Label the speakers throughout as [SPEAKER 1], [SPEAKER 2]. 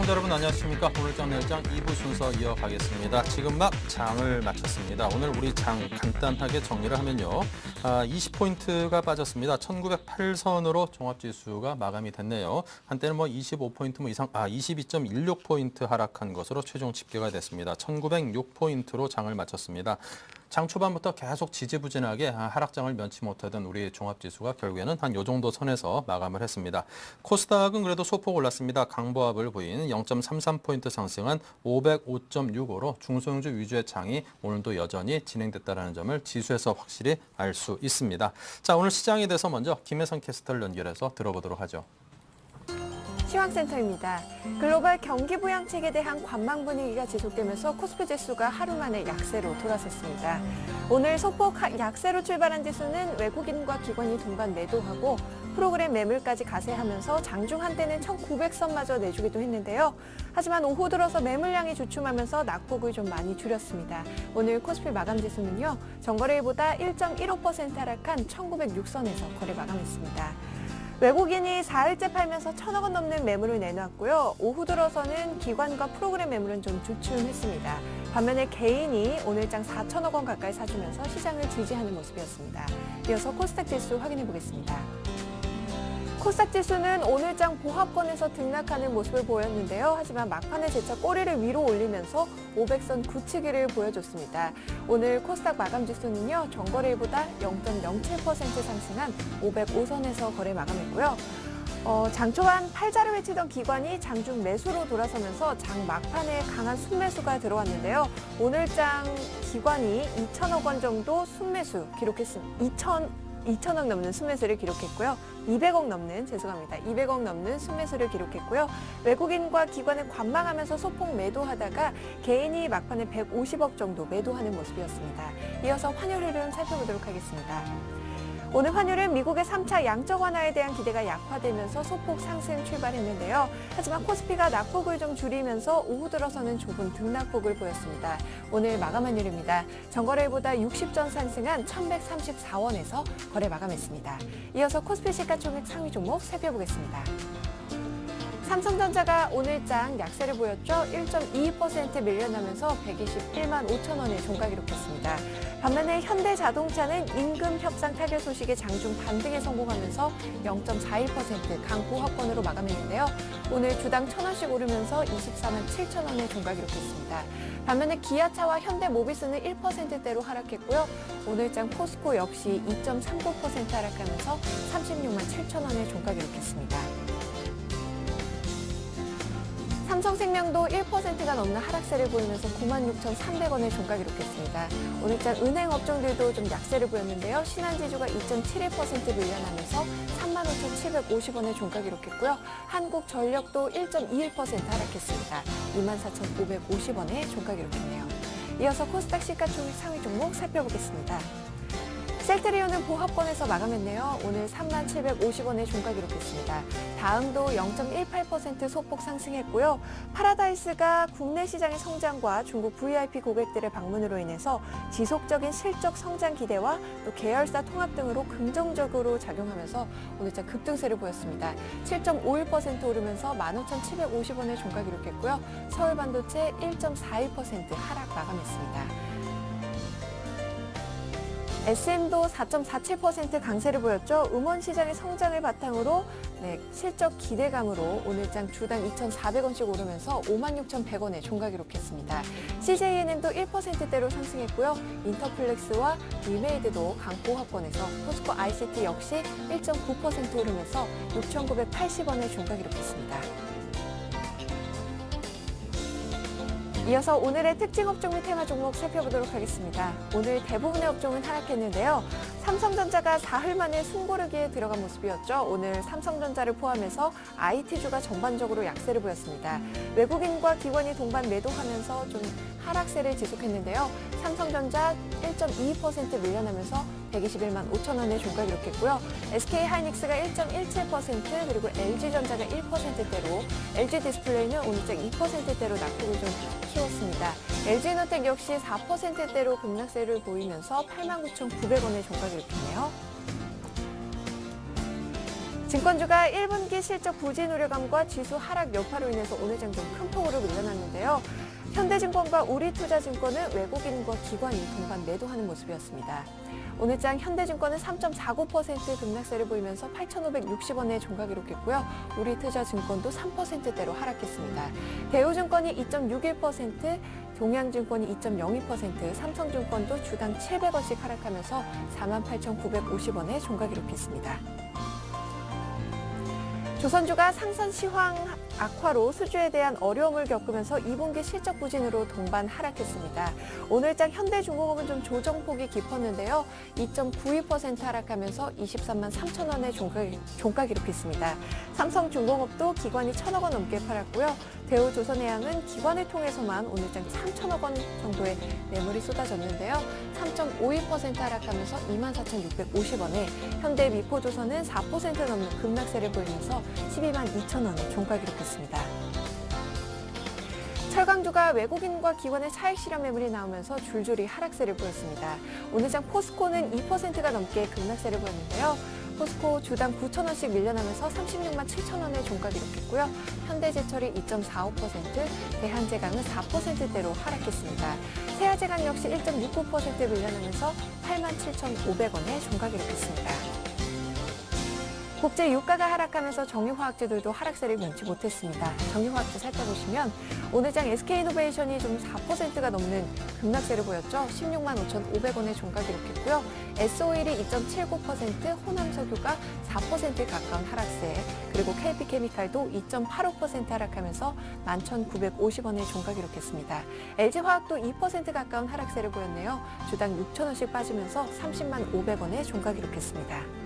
[SPEAKER 1] 시청자 여러분 안녕하십니까. 오늘장 내일장 2부 순서 이어가겠습니다. 지금 막 장을 마쳤습니다. 오늘 우리 장 간단하게 정리를 하면요. 20포인트가 빠졌습니다. 1908선으로 종합지수가 마감이 됐네요. 한때는 25포인트 이상, 22.16포인트 하락한 것으로 최종 집계가 됐습니다. 1906포인트로 장을 마쳤습니다. 장 초반부터 계속 지지부진하게 하락장을 면치 못하던 우리 종합지수가 결국에는 한 요 정도 선에서 마감을 했습니다. 코스닥은 그래도 소폭 올랐습니다. 강보합을 보인 0.33포인트 상승한 505.65로 중소형주 위주의 장이 오늘도 여전히 진행됐다는 점을 지수에서 확실히 알 수 있습니다. 자, 오늘 시장에 대해서 먼저 김혜선 캐스터를 연결해서 들어보도록 하죠.
[SPEAKER 2] 시황센터입니다. 글로벌 경기 부양책에 대한 관망 분위기가 지속되면서 코스피 지수가 하루 만에 약세로 돌아섰습니다. 오늘 소폭 약세로 출발한 지수는 외국인과 기관이 동반 매도하고 프로그램 매물까지 가세하면서 장중 한때는 1900선마저 내주기도 했는데요. 하지만 오후 들어서 매물량이 주춤하면서 낙폭을 좀 많이 줄였습니다. 오늘 코스피 마감 지수는요, 전거래일보다 1.15% 하락한 1906선에서 거래 마감했습니다. 외국인이 4일째 팔면서 1,000억 원 넘는 매물을 내놨고요. 오후 들어서는 기관과 프로그램 매물은 좀 주춤했습니다. 반면에 개인이 오늘장 4,000억 원 가까이 사주면서 시장을 지지하는 모습이었습니다. 이어서 코스닥 지수 확인해 보겠습니다. 코스닥 지수는 오늘장 보합권에서 등락하는 모습을 보였는데요. 하지만 막판에 재차 꼬리를 위로 올리면서 500선 굳히기를 보여줬습니다. 오늘 코스닥 마감 지수는요, 전거래일보다 0.07% 상승한 505선에서 거래 마감했고요. 장 초반 팔자를 외치던 기관이 장중 매수로 돌아서면서 장 막판에 강한 순매수가 들어왔는데요. 오늘장 기관이 2천억 원 정도 순매수 기록했습니다. 2천억 넘는 순매수를 기록했고요. 200억 넘는 순매수를 기록했고요. 외국인과 기관은 관망하면서 소폭 매도하다가 개인이 막판에 150억 정도 매도하는 모습이었습니다. 이어서 환율 흐름 살펴보도록 하겠습니다. 오늘 환율은 미국의 3차 양적 완화에 대한 기대가 약화되면서 소폭 상승 출발했는데요. 하지만 코스피가 낙폭을 좀 줄이면서 오후 들어서는 좁은 등락폭을 보였습니다. 오늘 마감 환율입니다. 전거래일보다 60전 상승한 1,134원에서 거래 마감했습니다. 이어서 코스피 시가총액 상위 종목 살펴보겠습니다. 삼성전자가 오늘장 약세를 보였죠. 1.22% 밀려나면서 121만 5천 원을 종가 기록했습니다. 반면에 현대자동차는 임금 협상 타결 소식에 장중 반등에 성공하면서 0.41% 강보합권으로 마감했는데요. 오늘 주당 1,000원씩 오르면서 24만 7천 원을 종가 기록했습니다. 반면에 기아차와 현대모비스는 1%대로 하락했고요. 오늘장 포스코 역시 2.39% 하락하면서 36만 7천 원을 종가 기록했습니다. 삼성생명도 1%가 넘는 하락세를 보이면서 96,300원을 종가 기록했습니다. 오늘장 은행 업종들도 좀 약세를 보였는데요. 신한지주가 2.71% 밀려나면서 35,750원을 종가 기록했고요. 한국전력도 1.21% 하락했습니다. 24,550원에 종가 기록했네요. 이어서 코스닥 시가총액 상위 종목 살펴보겠습니다. 셀트리온은 보합권에서 마감했네요. 오늘 3750원에 종가 기록했습니다. 다음도 0.18% 소폭 상승했고요. 파라다이스가 국내 시장의 성장과 중국 VIP 고객들의 방문으로 인해서 지속적인 실적 성장 기대와 또 계열사 통합 등으로 긍정적으로 작용하면서 오늘자 급등세를 보였습니다. 7.51% 오르면서 15,750원에 종가 기록했고요. 서울반도체 1.41% 하락 마감했습니다. SM도 4.47% 강세를 보였죠. 음원시장의 성장을 바탕으로 실적 기대감으로 오늘장 주당 2,400원씩 오르면서 56,100원에 종가 기록했습니다. CJENM도 1%대로 상승했고요. 인터플렉스와 리메이드도 강보합권에서 포스코 ICT 역시 1.9% 오르면서 6,980원에 종가 기록했습니다. 이어서 오늘의 특징 업종 및 테마 종목 살펴보도록 하겠습니다. 오늘 대부분의 업종은 하락했는데요. 삼성전자가 사흘 만에 숨고르기에 들어간 모습이었죠. 오늘 삼성전자를 포함해서 IT주가 전반적으로 약세를 보였습니다. 외국인과 기관이 동반 매도하면서 좀 하락세를 지속했는데요. 삼성전자 1.22% 밀려나면서 121만 5천 원에 종가 기록했고요. SK하이닉스가 1.17% 그리고 LG전자가 1%대로 LG디스플레이는 오늘장 2%대로 낙폭을 좀 키웠습니다. LG이노텍 역시 4%대로 급락세를 보이면서 89,900원에 종가 기록했네요. 증권주가 1분기 실적 부진 우려감과 지수 하락 여파로 인해서 오늘 장 좀 큰 폭으로 밀려났는데요. 현대증권과 우리투자증권은 외국인과 기관이 동반 매도하는 모습이었습니다. 오늘 장 현대증권은 3.49% 급락세를 보이면서 8,560원에 종가 기록했고요. 우리투자증권도 3%대로 하락했습니다. 대우증권이 2.61%, 동양증권이 2.02%, 삼성증권도 주당 700원씩 하락하면서 48,950원에 종가 기록했습니다. 조선주가 상선 시황 악화로 수주에 대한 어려움을 겪으면서 2분기 실적 부진으로 동반 하락했습니다. 오늘장 현대중공업은 좀 조정폭이 깊었는데요. 2.92% 하락하면서 23만 3천 원의 종가 기록했습니다. 삼성중공업도 기관이 1,000억 원 넘게 팔았고요. 대우조선해양은 기관을 통해서만 오늘장 3천억 원 정도의 매물이 쏟아졌는데요. 3.52% 하락하면서 24,650원에 현대미포조선은 4% 넘는 급락세를 보이면서 12만 2천 원의 종가 기록했습니다. 철강주가 외국인과 기관의 차익 실현 매물이 나오면서 줄줄이 하락세를 보였습니다. 오늘장 포스코는 2%가 넘게 급락세를 보였는데요. 포스코 주당 9,000원씩 밀려나면서 36만 7천 원의 종가 기록했고요. 현대제철이 2.45%, 대한제강은 4%대로 하락했습니다. 세아제강 역시 1.69% 밀려나면서 8만 7,500원의 종가 기록했습니다. 국제 유가가 하락하면서 정유화학주들도 하락세를 면치 못했습니다. 정유화학주 살펴보시면 오늘장 SK이노베이션이 좀 4%가 넘는 급락세를 보였죠. 16만 5,500원의 종가 기록했고요. S오일이 2.79%, 호남석유가 4%에 가까운 하락세, 그리고 KP케미칼도 2.85% 하락하면서 11,950원의 종가 기록했습니다. LG화학도 2% 가까운 하락세를 보였네요. 주당 6,000원씩 빠지면서 30만 500원의 종가 기록했습니다.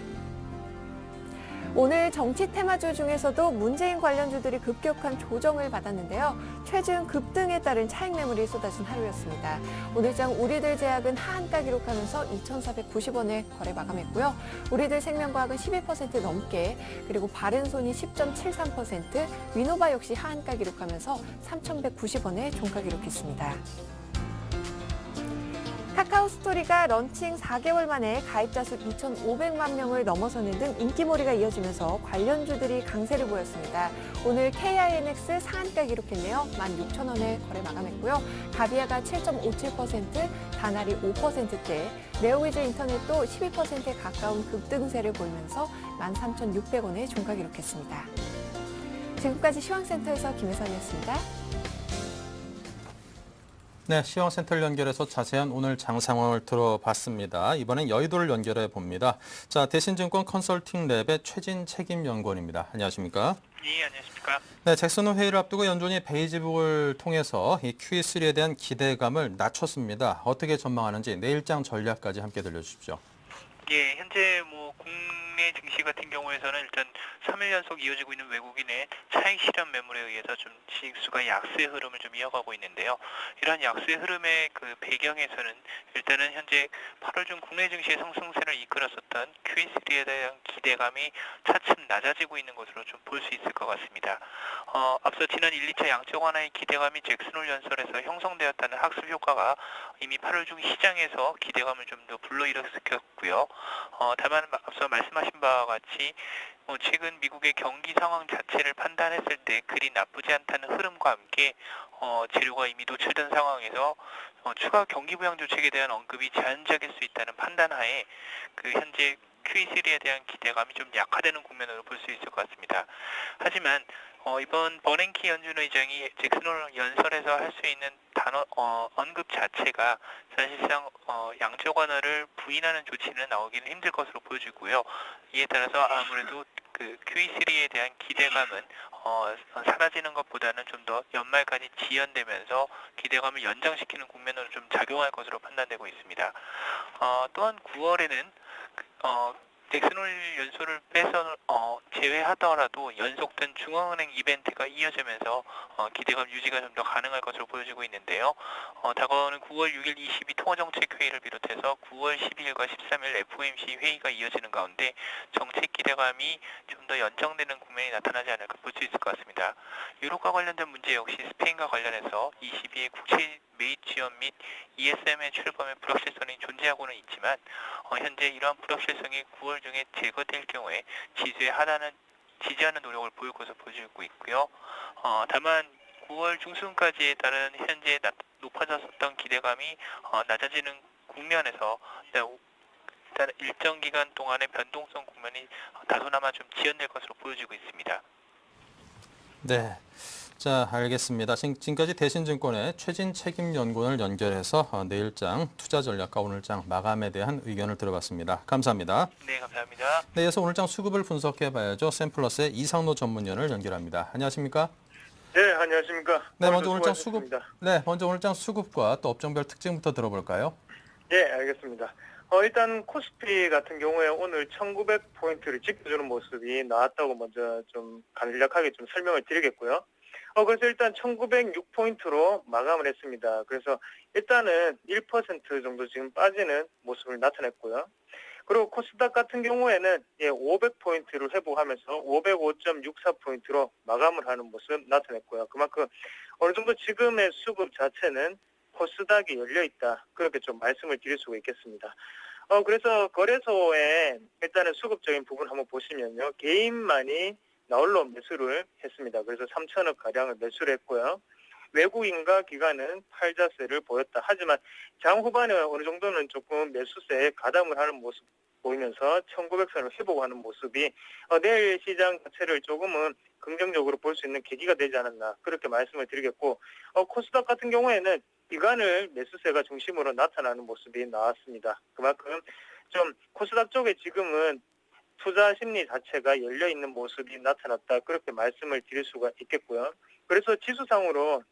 [SPEAKER 2] 오늘 정치 테마주 중에서도 문재인 관련주들이 급격한 조정을 받았는데요. 최근 급등에 따른 차익 매물이 쏟아진 하루였습니다. 오늘장 우리들 제약은 하한가 기록하면서 2,490원에 거래 마감했고요. 우리들 생명과학은 12% 넘게, 그리고 바른손이 10.73%, 위노바 역시 하한가 기록하면서 3,190원에 종가 기록했습니다. 카카오스토리가 런칭 4개월 만에 가입자 수 2,500만 명을 넘어서는 등 인기몰이가 이어지면서 관련주들이 강세를 보였습니다. 오늘 KINX 상한가 기록했네요. 16,000원에 거래 마감했고요. 가비아가 7.57%, 다나리 5%대, 네오위즈 인터넷도 12%에 가까운 급등세를 보이면서 13,600원에 종가 기록했습니다. 지금까지 시황센터에서 김혜선이었습니다.
[SPEAKER 1] 네, 시황센터를 연결해서 자세한 오늘 장 상황을 들어봤습니다. 이번엔 여의도를 연결해 봅니다. 자, 대신증권 컨설팅랩의 최진 책임연구원입니다. 안녕하십니까?
[SPEAKER 3] 네, 안녕하십니까?
[SPEAKER 1] 네, 잭슨 회의를 앞두고 연준이 베이지북을 통해서 이 QE3에 대한 기대감을 낮췄습니다. 어떻게 전망하는지 내일장 전략까지 함께 들려주십시오.
[SPEAKER 3] 예, 현재 국내 증시 같은 경우에서는 일단 3일 연속 이어지고 있는 외국인의 차익 실현 매물에 의해서 좀 지수가 약세 흐름을 좀 이어가고 있는데요. 이러한 약세 흐름의 그 배경에서는 일단은 현재 8월 중 국내 증시의 상승세를 이끌었었던 QE3에 대한 기대감이 차츰 낮아지고 있는 것으로 좀 볼 수 있을 것 같습니다. 앞서 지난 1, 2차 양적 완화의 기대감이 잭슨홀 연설에서 형성되었다는 학습 효과가 이미 8월 중 시장에서 기대감을 좀 더 불러일으켰고요. 다만 앞서 말씀하신 바와 같이 최근 미국의 경기 상황 자체를 판단했을 때 그리 나쁘지 않다는 흐름과 함께 재료가 이미 노출된 상황에서 추가 경기 부양 조책에 대한 언급이 제한적일 수 있다는 판단하에 그 현재 QE3에 대한 기대감이 좀 약화되는 국면으로 볼 수 있을 것 같습니다. 하지만 이번 버냉키 연준 의장이 잭슨홀 연설에서 할 수 있는 언급 자체가 사실상 양적 완화를 부인하는 조치는 나오기는 힘들 것으로 보여지고요. 이에 따라서 아무래도 그 QE3에 대한 기대감은 사라지는 것보다는 좀 더 연말까지 지연되면서 기대감을 연장시키는 국면으로 좀 작용할 것으로 판단되고 있습니다. 또한 9월에는 잭슨홀 연설을 제외하더라도 연속된 중앙은행 이벤트가 이어지면서 기대감 유지가 좀 더 가능할 것으로 보여지고 있는데요. 다가오는 9월 6일 22 통화정책회의를 비롯해서 9월 12일과 13일 FOMC 회의가 이어지는 가운데 정책 기대감이 좀 더 연장되는 국면이 나타나지 않을까 볼 수 있을 것 같습니다. 유럽과 관련된 문제 역시 스페인과 관련해서 22일 국채 매입 지연 및 ESM의 출범에 불확실성이 존재하고는 있지만 현재 이러한 불확실성이 9월 중에 제거될 경우에 지수의 하단은 지지하는 노력을 보일 것으로 보여지고 있고요. 다만 9월 중순까지에 따른 현재 높아졌었던 기대감이 낮아지는 국면에서 일단 일정 기간 동안의 변동성 국면이 다소나마 좀 지연될 것으로 보여지고 있습니다.
[SPEAKER 1] 네. 자, 알겠습니다. 지금까지 대신증권의 최진 책임연구원을 연결해서 내일장 투자 전략과 오늘장 마감에 대한 의견을 들어봤습니다. 감사합니다.
[SPEAKER 3] 네, 감사합니다.
[SPEAKER 1] 네, 이어서 오늘장 수급을 분석해봐야죠. 샘플러스의 이상로 전문위원을 연결합니다. 안녕하십니까?
[SPEAKER 4] 네, 안녕하십니까.
[SPEAKER 1] 네, 먼저 오늘장
[SPEAKER 4] 수고하셨습니다.
[SPEAKER 1] 먼저 오늘장 수급과 또 업종별 특징부터 들어볼까요?
[SPEAKER 4] 예, 알겠습니다. 일단 코스피 같은 경우에 오늘 1900포인트를 지켜주는 모습이 나왔다고 먼저 좀 간략하게 좀 설명을 드리겠고요. 그래서 일단 1906포인트로 마감을 했습니다. 그래서 일단은 1% 정도 지금 빠지는 모습을 나타냈고요. 그리고 코스닥 같은 경우에는 500포인트를 회복하면서 505.64포인트로 마감을 하는 모습을 나타냈고요. 그만큼 어느 정도 지금의 수급 자체는 코스닥이 열려있다. 그렇게 좀 말씀을 드릴 수가 있겠습니다. 그래서 거래소에 일단은 수급적인 부분 한번 보시면요. 개인만이 나홀로 매수를 했습니다. 그래서 3천억 가량을 매수를 했고요. 외국인과 기관은 팔자세를 보였다. 하지만 장 후반에 어느 정도는 조금 매수세에 가담을 하는 모습 보이면서 1900선을 회복하는 모습이 내일 시장 자체를 조금은 긍정적으로 볼 수 있는 계기가 되지 않았나 그렇게 말씀을 드리겠고 코스닥 같은 경우에는 기관을 매수세가 중심으로 나타나는 모습이 나왔습니다. 그만큼 좀 코스닥 쪽에 지금은 투자 심리 자체가 열려있는 모습이 나타났다. 그렇게 말씀을 드릴 수가 있겠고요. 그래서 지수상으로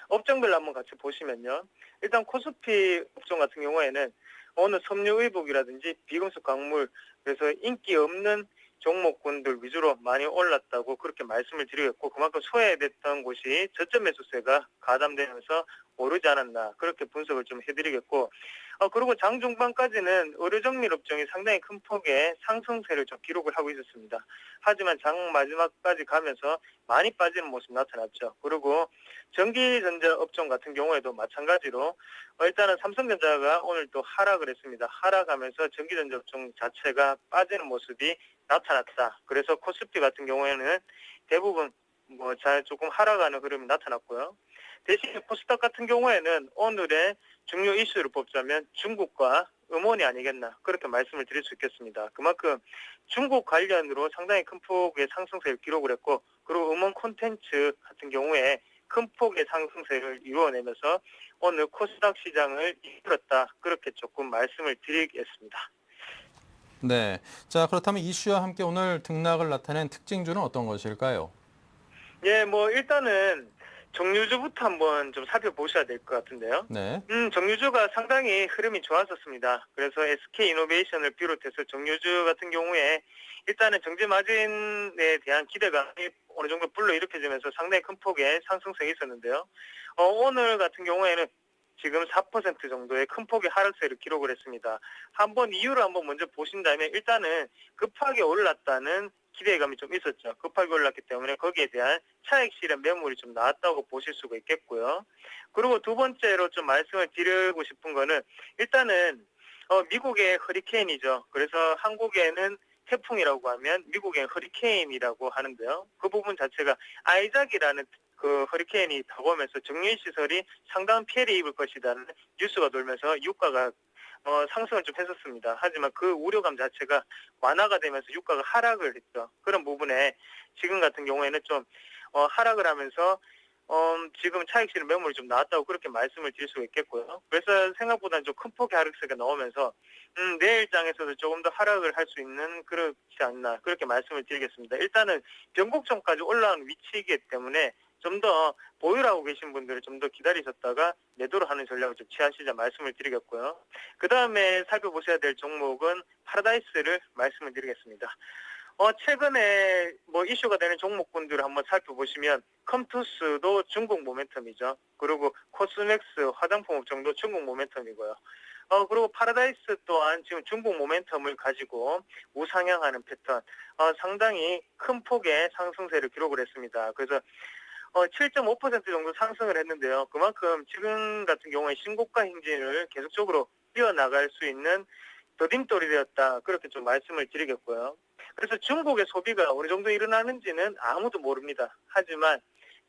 [SPEAKER 4] 업종별로 한번 같이 보시면요. 일단 코스피 업종 같은 경우에는 오늘 섬유의복이라든지 비금속 광물, 그래서 인기 없는 종목군들 위주로 많이 올랐다고 그렇게 말씀을 드리겠고 그만큼 소외됐던 곳이 저점 매수세가 가담되면서 오르지 않았나 그렇게 분석을 좀 해드리겠고 그리고 장 중반까지는 의료정밀 업종이 상당히 큰 폭의 상승세를 좀 기록을 하고 있었습니다. 하지만 장 마지막까지 가면서 많이 빠지는 모습이 나타났죠. 그리고 전기전자 업종 같은 경우에도 마찬가지로 일단은 삼성전자가 오늘 또 하락을 했습니다. 하락하면서 전기전자 업종 자체가 빠지는 모습이 나타났다. 그래서 코스피 같은 경우에는 대부분 조금 하락하는 흐름이 나타났고요. 대신 코스닥 같은 경우에는 오늘의 중요 이슈를 뽑자면 중국과 음원이 아니겠나 그렇게 말씀을 드릴 수 있겠습니다. 그만큼 중국 관련으로 상당히 큰 폭의 상승세를 기록을 했고 그리고 음원 콘텐츠 같은 경우에 큰 폭의 상승세를 이루어내면서 오늘 코스닥 시장을 이끌었다 그렇게 조금 말씀을 드리겠습니다.
[SPEAKER 1] 네. 자, 그렇다면 이슈와 함께 오늘 등락을 나타낸 특징주는 어떤 것일까요?
[SPEAKER 4] 예, 일단은 정유주부터 한번 좀 살펴보셔야 될 것 같은데요.
[SPEAKER 1] 네.
[SPEAKER 4] 정유주가 상당히 흐름이 좋았었습니다. 그래서 SK이노베이션을 비롯해서 정유주 같은 경우에 일단은 정제 마진에 대한 기대감이 어느 정도 불러일으켜지면서 상당히 큰 폭의 상승세가 있었는데요. 오늘 같은 경우에는 지금 4% 정도의 큰 폭의 하락세를 기록을 했습니다. 이유를 한번 먼저 보신다면 일단은 급하게 올랐다는 기대감이 좀 있었죠. 급하게 올랐기 때문에 거기에 대한 차익 실현 매물이 좀 나왔다고 보실 수가 있겠고요. 그리고 두 번째로 좀 말씀을 드리고 싶은 거는 일단은 미국의 허리케인이죠. 그래서 한국에는 태풍이라고 하면 미국의 허리케인이라고 하는데요. 그 부분 자체가 아이작이라는 그 허리케인이 다가오면서 정유시설이 상당한 피해를 입을 것이라는 뉴스가 돌면서 유가가 상승을 좀 했었습니다. 하지만 그 우려감 자체가 완화가 되면서 유가가 하락을 했죠. 그런 부분에 지금 같은 경우에는 좀 하락을 하면서 지금 차익 실현 매물이 좀 나왔다고 그렇게 말씀을 드릴 수가 있겠고요. 그래서 생각보다는 좀 큰 폭의 하락세가 나오면서 내일장에서도 조금 더 하락을 할 수 있는 그렇지 않나 그렇게 말씀을 드리겠습니다. 일단은 변곡점까지 올라온 위치이기 때문에 좀 더 보유를 하고 계신 분들은 좀 더 기다리셨다가 매도를 하는 전략을 좀 취하시자 말씀을 드리겠고요. 그 다음에 살펴보셔야 될 종목은 파라다이스를 말씀을 드리겠습니다. 최근에 이슈가 되는 종목군들을 한번 살펴보시면 컴투스도 중국 모멘텀이죠. 그리고 코스맥스 화장품 업종도 중국 모멘텀이고요. 그리고 파라다이스 또한 지금 중국 모멘텀을 가지고 우상향하는 패턴, 상당히 큰 폭의 상승세를 기록을 했습니다. 그래서 7.5% 정도 상승을 했는데요. 그만큼 지금 같은 경우에 신고가 행진을 계속적으로 이어나갈 수 있는 더딤돌이 되었다. 그렇게 좀 말씀을 드리겠고요. 그래서 중국의 소비가 어느 정도 일어나는지는 아무도 모릅니다. 하지만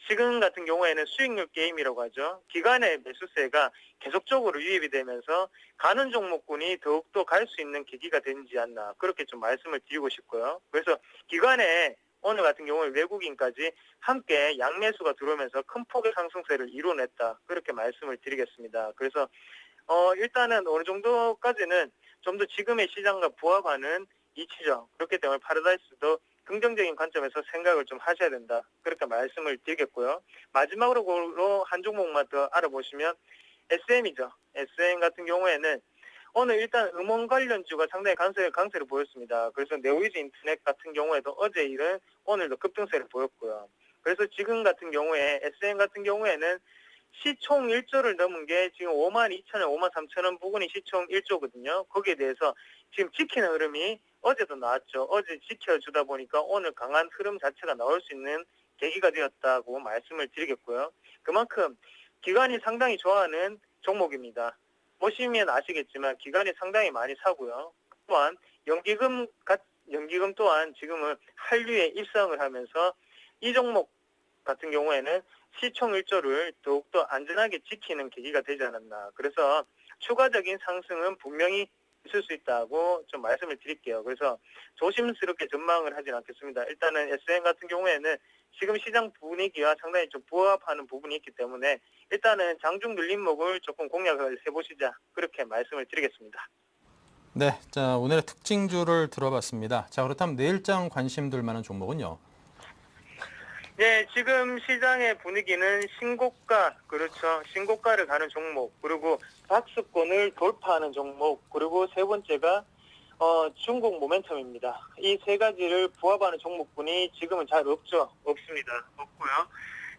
[SPEAKER 4] 지금 같은 경우에는 수익률 게임이라고 하죠. 기관의 매수세가 계속적으로 유입이 되면서 가는 종목군이 더욱더 갈 수 있는 계기가 되지 않나 그렇게 좀 말씀을 드리고 싶고요. 그래서 기관의 오늘 같은 경우에 외국인까지 함께 양매수가 들어오면서 큰 폭의 상승세를 이뤄냈다. 그렇게 말씀을 드리겠습니다. 그래서 일단은 어느 정도까지는 좀 더 지금의 시장과 부합하는 이치죠. 그렇기 때문에 파라다이스도 긍정적인 관점에서 생각을 좀 하셔야 된다. 그렇게 말씀을 드리겠고요. 마지막으로 한 종목만 더 알아보시면 SM이죠. SM 같은 경우에는 오늘 일단 음원 관련주가 상당히 강세를 보였습니다. 그래서 네오이즈 인터넷 같은 경우에도 어제 일은 오늘도 급등세를 보였고요. 그래서 지금 같은 경우에 SM 같은 경우에는 시총 1조를 넘은 게 지금 52,000원, 53,000원 부근이 시총 1조거든요. 거기에 대해서 지금 지키는 흐름이 어제도 나왔죠. 어제 지켜주다 보니까 오늘 강한 흐름 자체가 나올 수 있는 계기가 되었다고 말씀을 드리겠고요. 그만큼 기관이 상당히 좋아하는 종목입니다. 보시면 아시겠지만 기관이 상당히 많이 사고요. 또한 연기금 또한 지금은 한류에 입성을 하면서 이 종목 같은 경우에는 시총 1조를 더욱더 안전하게 지키는 계기가 되지 않았나. 그래서 추가적인 상승은 분명히 있을 수 있다고 좀 말씀을 드릴게요. 그래서 조심스럽게 전망을 하진 않겠습니다. 일단은 SM 같은 경우에는 지금 시장 분위기와 상당히 좀 부합하는 부분이 있기 때문에 일단은 장중 눌림목을 조금 공략을 해보시자 그렇게 말씀을 드리겠습니다.
[SPEAKER 1] 네, 자 오늘의 특징주를 들어봤습니다. 자 그렇다면 내일장 관심 둘 만한 종목은요?
[SPEAKER 4] 네, 지금 시장의 분위기는 신고가, 그렇죠. 신고가를 가는 종목, 그리고 박스권을 돌파하는 종목, 그리고 세 번째가 중국 모멘텀입니다. 이 세 가지를 부합하는 종목군이 지금은 잘 없습니다. 없고요.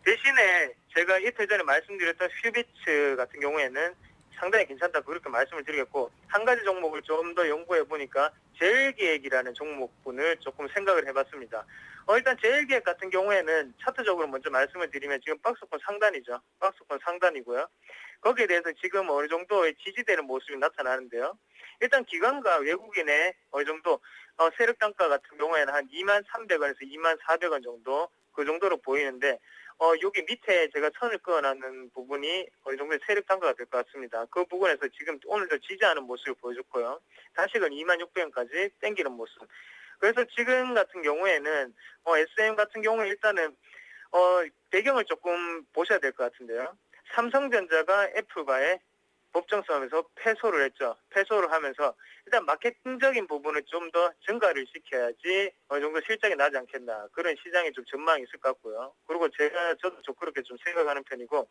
[SPEAKER 4] 대신에 제가 이틀 전에 말씀드렸던 휘비츠 같은 경우에는 상당히 괜찮다 그렇게 말씀을 드리겠고 한 가지 종목을 좀 더 연구해 보니까 제일기획이라는 종목군을 조금 생각을 해봤습니다. 일단 제일기획 같은 경우에는 차트적으로 먼저 말씀을 드리면 지금 박스권 상단이죠. 박스권 상단이고요. 거기에 대해서 지금 어느 정도의 지지되는 모습이 나타나는데요. 일단 기관과 외국인의 어느 정도 세력 단가 같은 경우에는 한 23,300원에서 24,400원 정도 그 정도로 보이는데 여기 밑에 제가 선을 그어놨는 부분이 어느 정도의 세력 단가가 될 것 같습니다. 그 부분에서 지금 오늘도 지지하는 모습을 보여줬고요. 다시금 26,000원까지 땡기는 모습. 그래서 지금 같은 경우에는 SM 같은 경우에 일단은 배경을 조금 보셔야 될 것 같은데요. 삼성전자가 애플과의 법정 싸움에서 패소를 했죠. 패소를 하면서 일단 마케팅적인 부분을 좀 더 증가를 시켜야지 어느 정도 실적이 나지 않겠나. 그런 시장에 좀 전망이 있을 것 같고요. 그리고 저도 좀 그렇게 좀 생각하는 편이고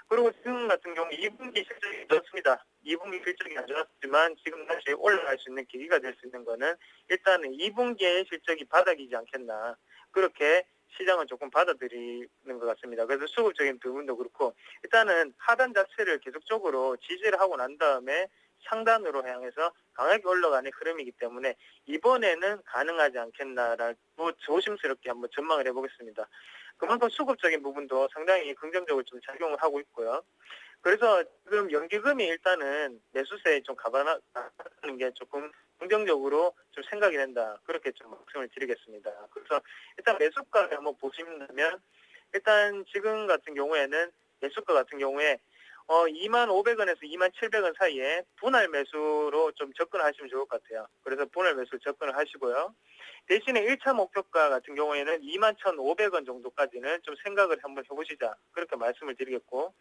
[SPEAKER 4] 그리고 지금 같은 경우 2분기 실적이 좋습니다. 2분기 실적이 안 좋았지만 지금 다시 올라갈 수 있는 계기가 될 수 있는 거는 일단은 2분기의 실적이 바닥이지 않겠나. 그렇게 시장은 조금 받아들이는 것 같습니다. 그래서 수급적인 부분도 그렇고 일단은 하단 자체를 계속적으로 지지를 하고 난 다음에 상단으로 향해서 강하게 올라가는 흐름이기 때문에 이번에는 가능하지 않겠나라고 조심스럽게 한번 전망을 해보겠습니다. 그만큼 수급적인 부분도 상당히 긍정적으로 좀 작용을 하고 있고요. 그래서 지금 연기금이 일단은 매수세에 좀 가봐는 게 조금 긍정적으로 좀 생각이 된다. 그렇게 좀 말씀을 드리겠습니다. 그래서 일단 매수가를 한번 보시면 일단 지금 같은 경우에는 매수가 같은 경우에 25,000원에서 27,000원 사이에 분할 매수로 좀 접근하시면 좋을 것 같아요. 그래서 분할 매수 접근을 하시고요. 대신에 1차 목표가 같은 경우에는 21,500원 정도까지는 좀 생각을 한번 해보시자. 그렇게 말씀을 드리겠고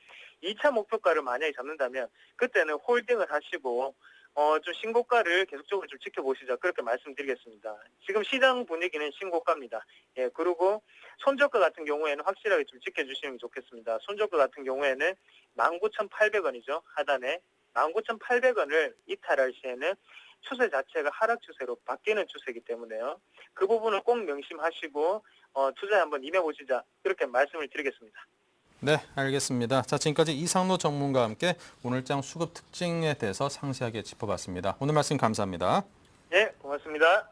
[SPEAKER 4] 2차 목표가를 만약에 잡는다면 그때는 홀딩을 하시고 좀 신고가를 계속적으로 좀 지켜보시자. 그렇게 말씀드리겠습니다. 지금 시장 분위기는 신고가입니다. 예, 그리고 손저가 같은 경우에는 확실하게 좀 지켜주시는 게 좋겠습니다. 손저가 같은 경우에는 19,800원이죠. 하단에 19,800원을 이탈할 시에는 추세 자체가 하락 추세로 바뀌는 추세이기 때문에요. 그 부분을 꼭 명심하시고 투자에 한번 임해보시자. 그렇게 말씀을 드리겠습니다.
[SPEAKER 1] 네, 알겠습니다. 자, 지금까지 이상로 전문가와 함께 오늘장 수급 특징에 대해서 상세하게 짚어봤습니다. 오늘 말씀 감사합니다.
[SPEAKER 4] 네, 고맙습니다.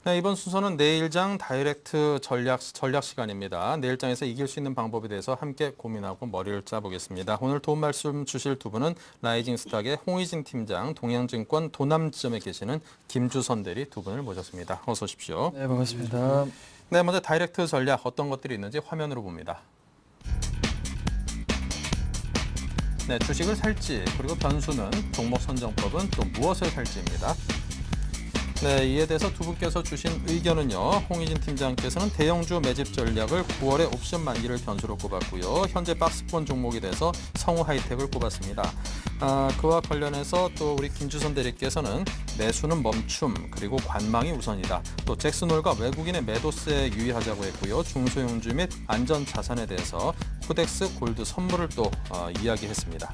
[SPEAKER 1] 네, 이번 순서는 내일장 다이렉트 전략 시간입니다. 내일장에서 이길 수 있는 방법에 대해서 함께 고민하고 머리를 짜보겠습니다. 오늘 도움 말씀 주실 두 분은 라이징 스탁의 홍의진 팀장, 동양증권 도남지점에 계시는 김주선 대리 두 분을 모셨습니다. 어서 오십시오.
[SPEAKER 5] 네, 반갑습니다.
[SPEAKER 1] 네, 먼저 다이렉트 전략 어떤 것들이 있는지 화면으로 봅니다. 네, 주식을 살지, 그리고 변수는 종목 선정법은 또 무엇을 살지입니다. 네, 이에 대해서 두 분께서 주신 의견은요. 홍의진 팀장께서는 대형주 매집 전략을 9월에 옵션 만기를 변수로 꼽았고요. 현재 박스권 종목이 돼서 성우 하이텍을 꼽았습니다. 그와 관련해서 또 우리 김주선 대리께서는 매수는 멈춤, 그리고 관망이 우선이다. 또 잭슨홀과 외국인의 매도세에 유의하자고 했고요. 중소형주 및 안전자산에 대해서 코덱스 골드 선물을 또 이야기했습니다.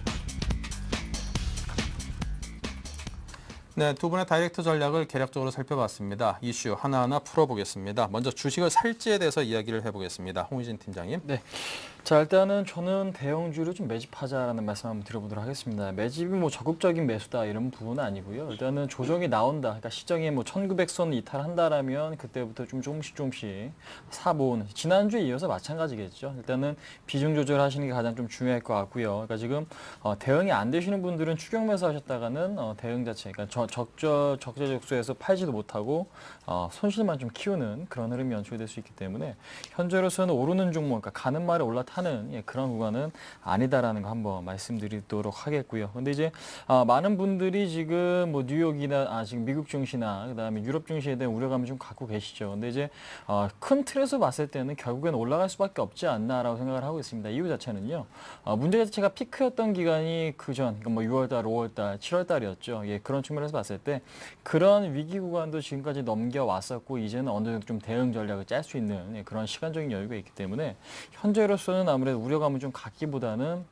[SPEAKER 1] 네, 두 분의 다이렉트 전략을 개략적으로 살펴봤습니다. 이슈 하나하나 풀어보겠습니다. 먼저 주식을 살지에 대해서 이야기를 해보겠습니다. 홍의진 팀장님.
[SPEAKER 5] 네. 자, 일단은 저는 대형주를 좀 매집하자라는 말씀 한번 드려보도록 하겠습니다. 매집이 뭐 적극적인 매수다 이런 부분은 아니고요. 일단은 조정이 나온다. 그러니까 시정이 뭐 1900선 이탈한다라면 그때부터 좀 조금씩 사보는. 지난주에 이어서 마찬가지겠죠. 일단은 비중 조절하시는 게 가장 좀 중요할 것 같고요. 그러니까 지금 대응이 안 되시는 분들은 추격 매수 하셨다가는 대응 자체, 그러니까 적재적소에서 팔지도 못하고 손실만 좀 키우는 그런 흐름이 연출될 수 있기 때문에 현재로서는 오르는 종목, 그러니까 가는 말에 올라타는 그런 구간은 아니다라는 거 한번 말씀드리도록 하겠고요. 근데 이제 많은 분들이 지금 뭐 뉴욕이나 지금 미국 증시나 그다음에 유럽 증시에 대한 우려감을 좀 갖고 계시죠. 근데 이제 큰 틀에서 봤을 때는 결국엔 올라갈 수밖에 없지 않나라고 생각을 하고 있습니다. 이유 자체는요. 문제 자체가 피크였던 기간이 그전, 그러니까 뭐 6월달, 5월달, 7월달이었죠. 예, 그런 측면에서 봤을 때 그런 위기 구간도 지금까지 넘겨왔었고 이제는 어느 정도 좀 대응 전략을 짤 수 있는 그런 시간적인 여유가 있기 때문에 현재로서는 아무래도 우려감을 좀 갖기보다는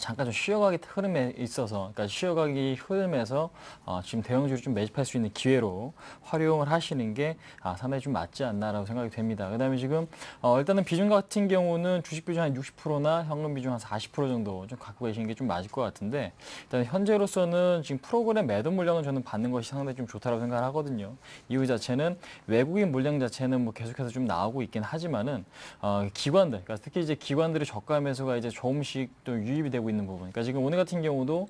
[SPEAKER 5] 잠깐 좀 쉬어가기 흐름에 있어서, 그러니까 쉬어가기 흐름에서 지금 대형주를 좀 매집할 수 있는 기회로 활용을 하시는 게 상당히 좀 맞지 않나라고 생각이 됩니다. 그다음에 지금 일단은 비중 같은 경우는 주식 비중 한 60%나 현금 비중 한 40% 정도 좀 갖고 계시는 게 좀 맞을 것 같은데, 일단 현재로서는 지금 프로그램 매도 물량은 저는 받는 것이 상당히 좀 좋다라고 생각을 하거든요. 이유 자체는 외국인 물량 자체는 뭐 계속해서 좀 나오고 있긴 하지만은 기관들, 그러니까 특히 이제 기관들의 저가 매수가 이제 조금씩 또 유입이 되고 있는 부분. 그러니까 지금 오늘 같은 경우도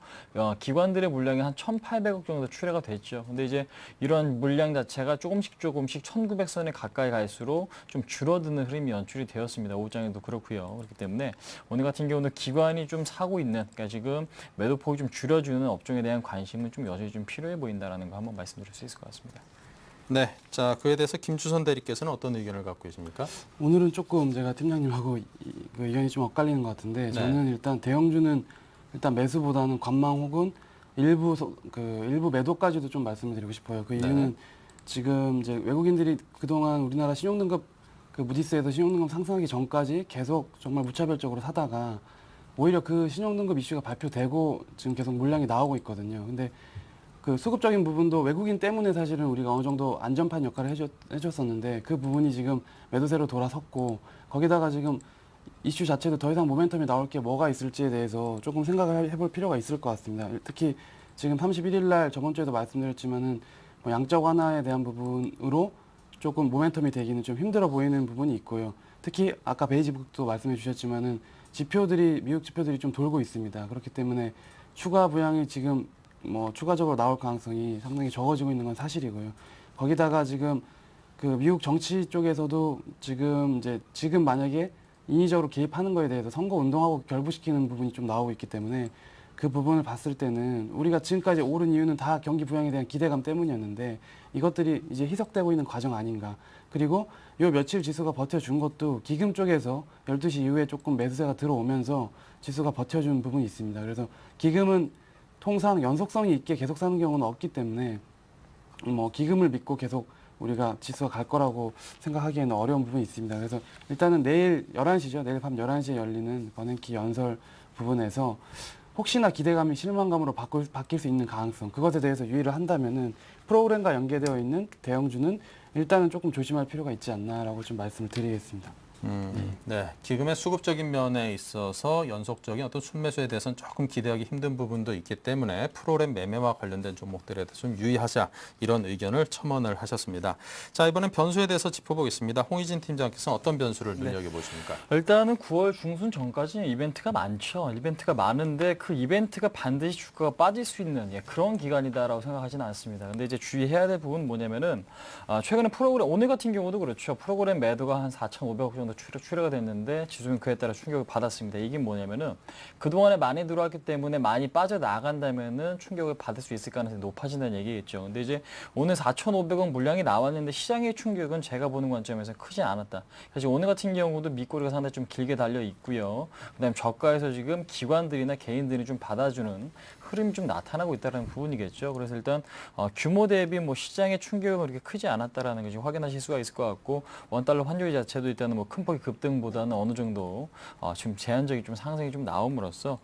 [SPEAKER 5] 기관들의 물량이 한 1,800억 정도 출회가 됐죠. 근데 이제 이런 물량 자체가 조금씩 1,900선에 가까이 갈수록 좀 줄어드는 흐름이 연출이 되었습니다. 오후장에도 그렇고요. 그렇기 때문에 오늘 같은 경우는 기관이 좀 사고 있는, 그러니까 지금 매도폭이 좀 줄여주는 업종에 대한 관심은 좀 여전히 좀 필요해 보인다라는 거 한번 말씀드릴 수 있을 것 같습니다.
[SPEAKER 1] 네, 자 그에 대해서 김주선 대리께서는 어떤 의견을 갖고 계십니까?
[SPEAKER 6] 오늘은 조금 제가 팀장님하고 그 의견이 좀 엇갈리는 것 같은데, 저는 일단 대형주는 일단 매수보다는 관망 혹은 일부 매도까지도 좀 말씀을 드리고 싶어요. 그 이유는 지금 이제 외국인들이 그동안 우리나라 신용등급 그 무디스에서 신용등급 상승하기 전까지 계속 정말 무차별적으로 사다가 오히려 그 신용등급 이슈가 발표되고 지금 계속 물량이 나오고 있거든요. 근데 그 수급적인 부분도 외국인 때문에 사실은 우리가 어느 정도 안전판 역할을 해줬었는데 그 부분이 지금 매도세로 돌아섰고, 거기다가 지금 이슈 자체도 더 이상 모멘텀이 나올 게 뭐가 있을지에 대해서 조금 생각을 해볼 필요가 있을 것 같습니다. 특히 지금 31일 날 저번 주에도 말씀드렸지만은 뭐 양적 완화에 대한 부분으로 조금 모멘텀이 되기는 좀 힘들어 보이는 부분이 있고요. 특히 아까 베이지북도 말씀해 주셨지만은 미국 지표들이 좀 돌고 있습니다. 그렇기 때문에 추가 부양이 지금 뭐 추가적으로 나올 가능성이 상당히 적어지고 있는 건 사실이고요. 거기다가 지금 그 미국 정치 쪽에서도 지금 만약에 인위적으로 개입하는 거에 대해서 선거 운동하고 결부시키는 부분이 좀 나오고 있기 때문에 그 부분을 봤을 때는 우리가 지금까지 오른 이유는 다 경기 부양에 대한 기대감 때문이었는데 이것들이 이제 희석되고 있는 과정 아닌가. 그리고 요 며칠 지수가 버텨준 것도 기금 쪽에서 12시 이후에 조금 매수세가 들어오면서 지수가 버텨준 부분이 있습니다. 그래서 기금은 통상 연속성이 있게 계속 사는 경우는 없기 때문에 뭐 기금을 믿고 계속 우리가 지수가 갈 거라고 생각하기에는 어려운 부분이 있습니다. 그래서 일단은 내일 11시죠. 내일 밤 11시에 열리는 버냉키 연설 부분에서 혹시나 기대감이 실망감으로 바뀔 수 있는 가능성, 그것에 대해서 유의를 한다면은 프로그램과 연계되어 있는 대형주는 일단은 조금 조심할 필요가 있지 않나라고 좀 말씀을 드리겠습니다.
[SPEAKER 1] 네, 기금의 수급적인 면에 있어서 연속적인 어떤 순매수에 대해서는 조금 기대하기 힘든 부분도 있기 때문에 프로그램 매매와 관련된 종목들에 대해서 좀 유의하자 이런 의견을 첨언을 하셨습니다. 자, 이번엔 변수에 대해서 짚어보겠습니다. 홍희진 팀장께서는 어떤 변수를 눈여겨보십니까?
[SPEAKER 5] 일단은 9월 중순 전까지 이벤트가 많죠. 이벤트가 많은데 그 이벤트가 반드시 주가가 빠질 수 있는 그런 기간이다라고 생각하지는 않습니다. 근데 이제 주의해야 될 부분은 뭐냐면은 최근에 프로그램 오늘 같은 경우도 그렇죠. 프로그램 매도가 한 4,500억 정도 출회가 됐는데 지수는 그에 따라 충격을 받았습니다. 이게 뭐냐면은 그동안에 많이 들어왔기 때문에 많이 빠져나간다면은 충격을 받을 수 있을 가능성이 높아진다는 얘기겠죠. 근데 이제 오늘 4,500억 물량이 나왔는데 시장의 충격은 제가 보는 관점에서 크지 않았다. 사실 오늘 같은 경우도 밑꼬리가 상당히 좀 길게 달려 있고요. 그다음에 저가에서 지금 기관들이나 개인들이 좀 받아주는 흐름이 좀 나타나고 있다는 부분이겠죠. 그래서 일단 규모 대비 뭐 시장의 충격은 그렇게 크지 않았다라는 거 지금 확인하실 수가 있을 것 같고 원달러 환율 자체도 일단은 뭐 큰 폭의 급등보다는 어느 정도 지금 제한적인 좀 상승이 좀 나옴으로써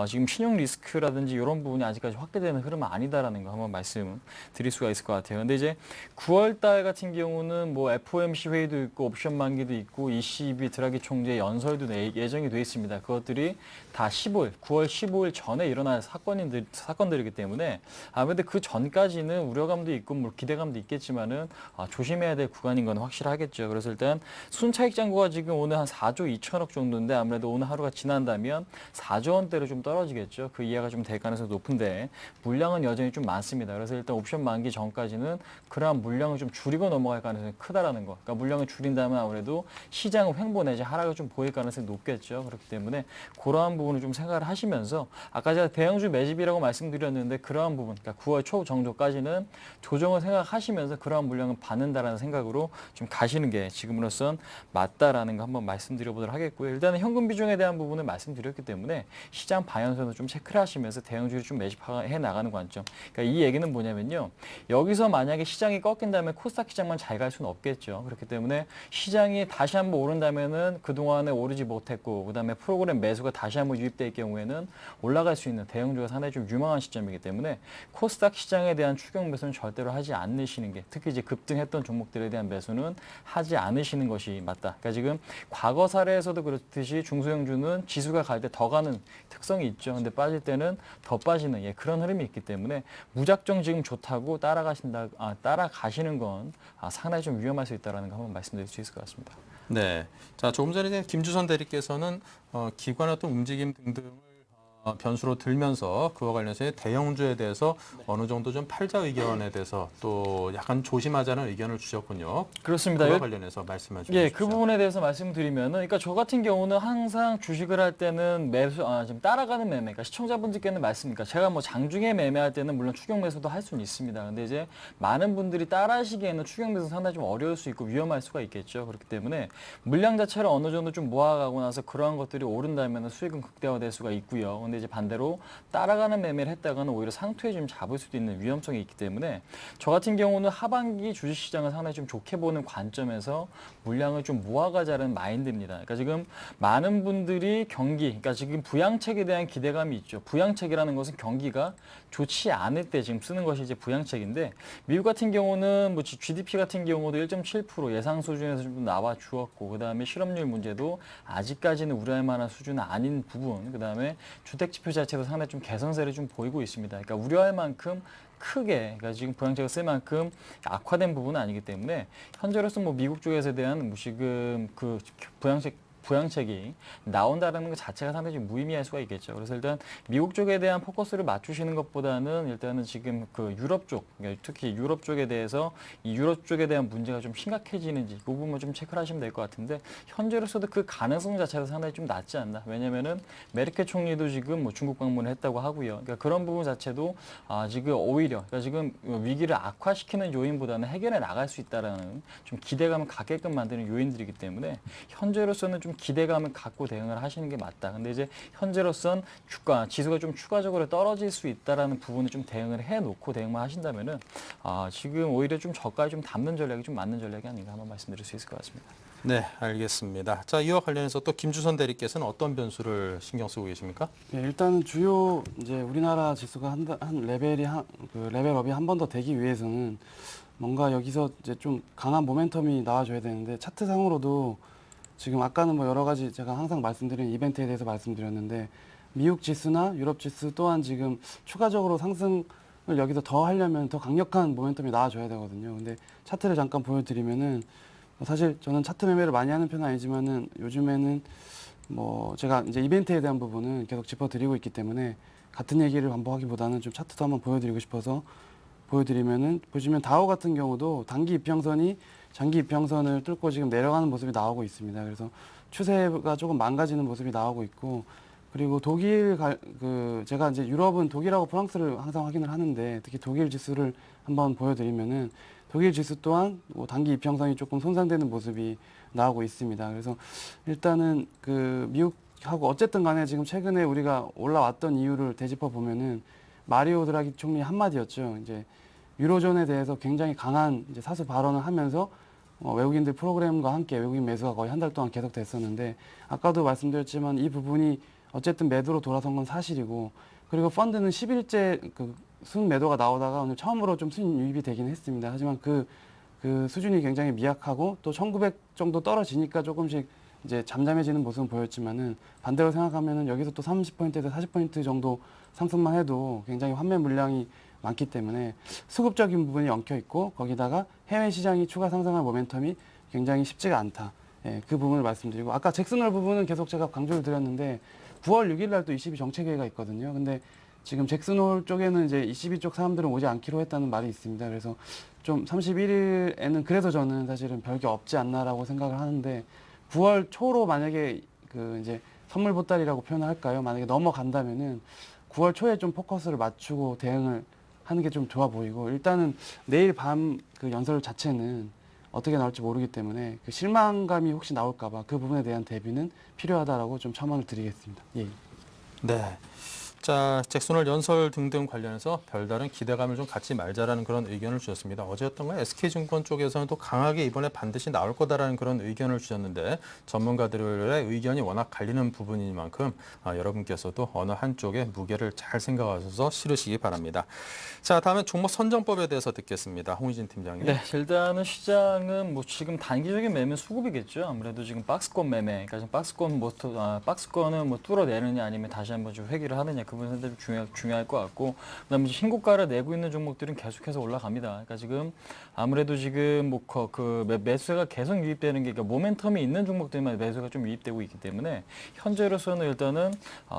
[SPEAKER 5] 지금 신용 리스크라든지 이런 부분이 아직까지 확대되는 흐름은 아니다라는 거 한번 말씀드릴 수가 있을 것 같아요. 근데 이제 9월 달 같은 경우는 뭐 FOMC 회의도 있고 옵션 만기도 있고 ECB 드라기 총재 연설도 예정이 돼 있습니다. 그것들이 다 9월 15일 전에 일어날 사건들이기 때문에 아무래도 그 전까지는 우려감도 있고 뭐 기대감도 있겠지만은 조심해야 될 구간인 건 확실하겠죠. 그래서 일단 순차익 잔고가 지금 오늘 한 4조 2천억 정도인데 아무래도 오늘 하루가 지난다면 4조 원대로 좀 떨어지겠죠. 그 이하가 좀 될 가능성이 높은데 물량은 여전히 좀 많습니다. 그래서 일단 옵션 만기 전까지는 그러한 물량을 좀 줄이고 넘어갈 가능성이 크다라는 거. 그러니까 물량을 줄인다면 아무래도 시장은 횡보 내지 하락을 좀 보일 가능성이 높겠죠. 그렇기 때문에 그러한 부분을 좀 생각을 하시면서 아까 제가 대형주 매집이라고 말씀드렸는데 그러한 부분, 그러니까 9월 초 정도까지는 조정을 생각하시면서 그러한 물량을 받는다라는 생각으로 좀 가시는 게 지금으로선 맞다라는 거 한번 말씀드려보도록 하겠고요. 일단은 현금 비중에 대한 부분을 말씀드렸기 때문에 시장 방향성도 좀 체크를 하시면서 대형주를 좀 매집해 나가는 관점. 그러니까 이 얘기는 뭐냐면요. 여기서 만약에 시장이 꺾인다면 코스닥 시장만 잘 갈 수는 없겠죠. 그렇기 때문에 시장이 다시 한번 오른다면은 그동안에 오르지 못했고 그다음에 프로그램 매수가 다시 한번 유입될 경우에는 올라갈 수 있는 대형주가 상당히 좀 유망한 시점이기 때문에 코스닥 시장에 대한 추격 매수는 절대로 하지 않으시는 게 특히 이제 급등했던 종목들에 대한 매수는 하지 않으시는 것이 맞다. 그러니까 지금 과거 사례에서도 그렇듯이 중소형주는 지수가 갈 때 더 가는 특성이 있죠. 근데 빠질 때는 더 빠지는 그런 흐름이 있기 때문에 무작정 지금 좋다고 따라가시는 건 상당히 좀 위험할 수 있다는 거 한번 말씀드릴 수 있을 것 같습니다.
[SPEAKER 1] 네. 자, 조금 전에 김주선 대리께서는 기관의 어떤 움직임 등등을 변수로 들면서 그와 관련해서 대형주에 대해서 어느 정도 좀 팔자 의견에 대해서 또 약간 조심하자는 의견을 주셨군요.
[SPEAKER 5] 그렇습니다.
[SPEAKER 1] 그와 관련해서 말씀해 주십시오.
[SPEAKER 5] 그 부분에 대해서 말씀드리면은, 그러니까 저 같은 경우는 항상 주식을 할 때는 지금 따라가는 매매, 그러니까 시청자분들께는 말씀니까 제가 뭐 장중에 매매할 때는 물론 추격 매수도 할 수는 있습니다. 근데 이제 많은 분들이 따라하시기에는 추격 매수 상당히 좀 어려울 수 있고 위험할 수가 있겠죠. 그렇기 때문에 물량 자체를 어느 정도 좀 모아가고 나서 그러한 것들이 오른다면 수익은 극대화될 수가 있고요. 근데 이제 반대로 따라가는 매매를 했다가는 오히려 상투에 좀 잡을 수도 있는 위험성이 있기 때문에 저 같은 경우는 하반기 주식시장을 상당히 좀 좋게 보는 관점에서 물량을 좀 모아가자는 마인드입니다. 그러니까 지금 많은 분들이 그러니까 지금 부양책에 대한 기대감이 있죠. 부양책이라는 것은 경기가 좋지 않을 때 지금 쓰는 것이 이제 부양책인데 미국 같은 경우는 뭐 GDP 같은 경우도 1.7% 예상 수준에서 좀 나와 주었고 그다음에 실업률 문제도 아직까지는 우려할 만한 수준은 아닌 부분 그다음에 주택 지표 자체도 상당히 좀 개선세를 좀 보이고 있습니다. 그러니까 우려할 만큼 크게 그러니까 지금 부양책을 쓸 만큼 악화된 부분은 아니기 때문에 현재로서 뭐 미국 쪽에서 대한 뭐 지금 그 부양책이 나온다는 것 자체가 상당히 좀 무의미할 수가 있겠죠. 그래서 일단 미국 쪽에 대한 포커스를 맞추시는 것보다는 일단은 지금 그 유럽 쪽, 그러니까 특히 유럽 쪽에 대해서 이 유럽 쪽에 대한 문제가 좀 심각해지는지 그 부분을 좀 체크를 하시면 될 것 같은데 현재로서도 그 가능성 자체가 상당히 좀 낮지 않나. 왜냐면은 메르켈 총리도 지금 뭐 중국 방문을 했다고 하고요. 그러니까 그런 부분 자체도 지금 오히려 그러니까 지금 위기를 악화시키는 요인보다는 해결해 나갈 수 있다라는 좀 기대감을 갖게끔 만드는 요인들이기 때문에 현재로서는 좀 기대감을 갖고 대응을 하시는 게 맞다. 근데 이제 현재로선 지수가 좀 추가적으로 떨어질 수 있다라는 부분을 좀 대응을 해놓고 대응만 하신다면은 지금 오히려 좀 저가에 좀 담는 전략이 좀 맞는 전략이 아닌가 한번 말씀드릴 수 있을 것 같습니다.
[SPEAKER 1] 네, 알겠습니다. 자, 이와 관련해서 또 김주선 대리께서는 어떤 변수를 신경 쓰고 계십니까?
[SPEAKER 6] 네, 일단 주요 이제 우리나라 지수가 한 레벨업이 한 번 더 되기 위해서는 뭔가 여기서 이제 좀 강한 모멘텀이 나와줘야 되는데 차트상으로도 지금 아까는 뭐 여러 가지 제가 항상 말씀드린 이벤트에 대해서 말씀드렸는데 미국 지수나 유럽 지수 또한 지금 추가적으로 상승을 여기서 더 하려면 더 강력한 모멘텀이 나와줘야 되거든요. 근데 차트를 잠깐 보여드리면은 사실 저는 차트 매매를 많이 하는 편은 아니지만은 요즘에는 뭐 제가 이제 이벤트에 대한 부분은 계속 짚어드리고 있기 때문에 같은 얘기를 반복하기보다는 좀 차트도 한번 보여드리고 싶어서 보여드리면은 보시면 다우 같은 경우도 단기 이평선이 장기 이평선을 뚫고 지금 내려가는 모습이 나오고 있습니다. 그래서 추세가 조금 망가지는 모습이 나오고 있고 그리고 제가 이제 유럽은 독일하고 프랑스를 항상 확인을 하는데 특히 독일 지수를 한번 보여드리면은 독일 지수 또한 뭐 단기 이평선이 조금 손상되는 모습이 나오고 있습니다. 그래서 일단은 그 미국하고 어쨌든 간에 지금 최근에 우리가 올라왔던 이유를 되짚어 보면은 마리오 드라기 총리 한마디였죠. 이제 유로존에 대해서 굉장히 강한 이제 사수 발언을 하면서 외국인들 프로그램과 함께 외국인 매수가 거의 한 달 동안 계속됐었는데 아까도 말씀드렸지만 이 부분이 어쨌든 매도로 돌아선 건 사실이고 그리고 펀드는 10일째 그 순 매도가 나오다가 오늘 처음으로 좀 순 유입이 되긴 했습니다. 하지만 그 수준이 굉장히 미약하고 또 1900 정도 떨어지니까 조금씩 이제 잠잠해지는 모습은 보였지만은 반대로 생각하면은 여기서 또 30포인트에서 40포인트 정도 상승만 해도 굉장히 환매 물량이 많기 때문에 수급적인 부분이 엉켜 있고 거기다가 해외 시장이 추가 상승할 모멘텀이 굉장히 쉽지가 않다. 예, 그 부분을 말씀드리고 아까 잭슨홀 부분은 계속 제가 강조를 드렸는데 9월 6일 날 또 ECB 정책회의가 있거든요. 근데 지금 잭슨홀 쪽에는 이제 ECB 쪽 사람들은 오지 않기로 했다는 말이 있습니다. 그래서 좀 31일에는 그래서 저는 사실은 별게 없지 않나라고 생각을 하는데 9월 초로 만약에 그 이제 선물 보따리라고 표현을 할까요? 만약에 넘어간다면은 9월 초에 좀 포커스를 맞추고 대응을 하는 게 좀 좋아 보이고 일단은 내일 밤 그 연설 자체는 어떻게 나올지 모르기 때문에 그 실망감이 혹시 나올까봐 그 부분에 대한 대비는 필요하다라고 좀 첨언을 드리겠습니다. 예.
[SPEAKER 1] 네. 자, 잭슨홀 연설 등등 관련해서 별다른 기대감을 좀 갖지 말자라는 그런 의견을 주셨습니다. 어제였던가 SK증권 쪽에서는 또 강하게 이번에 반드시 나올 거다라는 그런 의견을 주셨는데 전문가들의 의견이 워낙 갈리는 부분이니만큼 여러분께서도 어느 한쪽에 무게를 잘 생각하셔서 실으시기 바랍니다. 자, 다음에 종목 선정법에 대해서 듣겠습니다. 홍희진 팀장님.
[SPEAKER 5] 네, 일단은 시장은 뭐 지금 단기적인 매매 수급이겠죠. 아무래도 지금 박스권 매매, 그러니까 지금 박스권은 뭐 뚫어내느냐 아니면 다시 한번 좀 회귀를 하느냐 그 부분이 상당히 중요할 것 같고, 그다음에 신고가를 내고 있는 종목들은 계속해서 올라갑니다. 그러니까 지금 아무래도 지금 뭐 그 매수가 계속 유입되는 게 그러니까 모멘텀이 있는 종목들만 매수가 좀 유입되고 있기 때문에 현재로서는 일단은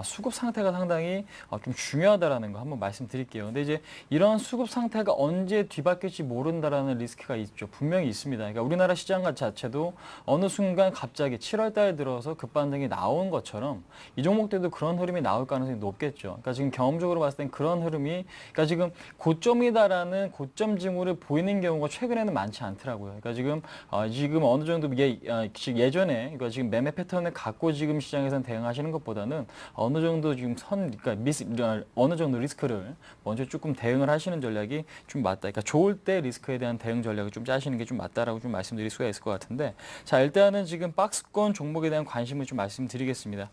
[SPEAKER 5] 수급 상태가 상당히 좀 중요하다라는 거 한번 말씀드릴게요. 근데 이제 이런 수급 상태가 언제 뒤바뀔지 모른다라는 리스크가 있죠. 분명히 있습니다. 그러니까 우리나라 시장 자체도 어느 순간 갑자기 7월 달 들어서 급반등이 나온 것처럼 이 종목들도 그런 흐름이 나올 가능성이 높겠죠. 그러니까 지금 경험적으로 봤을 땐 그런 흐름이 그러니까 지금 고점이다라는 고점 징후를 보이는 경우가 최근에는 많지 않더라고요. 그러니까 지금 어느 정도 예전에 그러니까 지금 매매 패턴을 갖고 지금 시장에서는 대응하시는 것보다는 어느 정도 지금 어느 정도 리스크를 먼저 조금 대응을 하시는 전략이 좀 맞다. 그러니까 좋을 때 리스크에 대한 대응 전략을 좀 짜시는 게 좀 맞다라고 좀 말씀드릴 수가 있을 것 같은데, 자 일단은 지금 박스권 종목에 대한 관심을 좀 말씀드리겠습니다.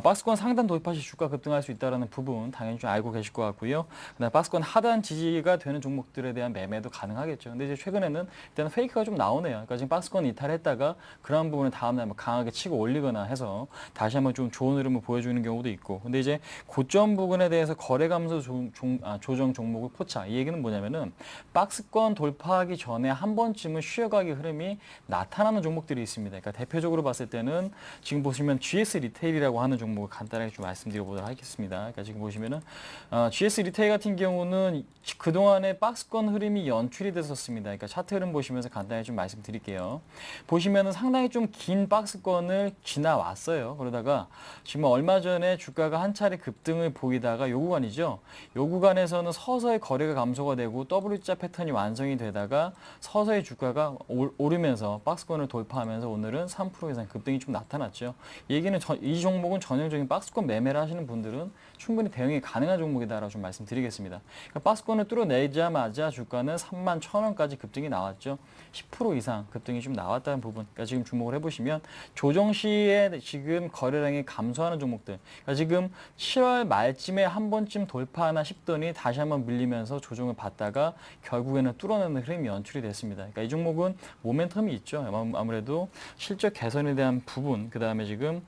[SPEAKER 5] 박스권 상단 돌파 시 주가 급등할 수 있다라는 부분 당연히 좀 알고 계실 것 같고요. 그다음 박스권 하단 지지가 되는 종목들에 대한 매매도 가능하겠죠. 근데 이제 최근에는 일단 페이크가 좀 나오네요. 그러니까 지금 박스권 이탈했다가 그런 부분을 다음날 강하게 치고 올리거나 해서 다시 한번 좀 좋은 흐름을 보여주는 경우도 있고, 근데 이제 고점 부분에 대해서 거래 감소 조정 종목을 포착. 이 얘기는 뭐냐면은 박스권 돌파하기 전에 한 번쯤은 쉬어가기 흐름이 나타나는 종목들이 있습니다. 그러니까 대표적으로 봤을 때는 지금 보시면 GS 리테일이라고 하는 종목을 간단하게 좀 말씀드려보도록 하겠습니다. 그러니까 지금 보시면은 GS 리테일 같은 경우는 그동안에 박스권 흐름이 연출이 됐었습니다. 그러니까 차트 흐름 보시면서 간단히 좀 말씀드릴게요. 보시면은 상당히 좀 긴 박스권을 지나왔어요. 그러다가 지금 얼마 전에 주가가 한 차례 급등을 보이다가 요 구간이죠. 요 구간에서는 서서히 거래가 감소가 되고 W자 패턴이 완성이 되다가 서서히 주가가 오르면서 박스권을 돌파하면서 오늘은 3% 이상 급등이 좀 나타났죠. 이 얘기는 이 종목은 전형적인 박스권 매매를 하시는 분들은 충분히 대응이 가능한 종목이다라고 좀 말씀드리겠습니다. 그러니까 박스권을 뚫어내자마자 주가는 31,000원까지 급등이 나왔죠. 10% 이상 급등이 좀 나왔다는 부분. 그러니까 지금 주목을 해보시면 조정 시에 지금 거래량이 감소하는 종목들. 그러니까 지금 7월 말쯤에 한 번쯤 돌파하나 싶더니 다시 한번 밀리면서 조정을 받다가 결국에는 뚫어내는 흐름이 연출이 됐습니다. 그러니까 이 종목은 모멘텀이 있죠. 아무래도 실적 개선에 대한 부분, 그 다음에 지금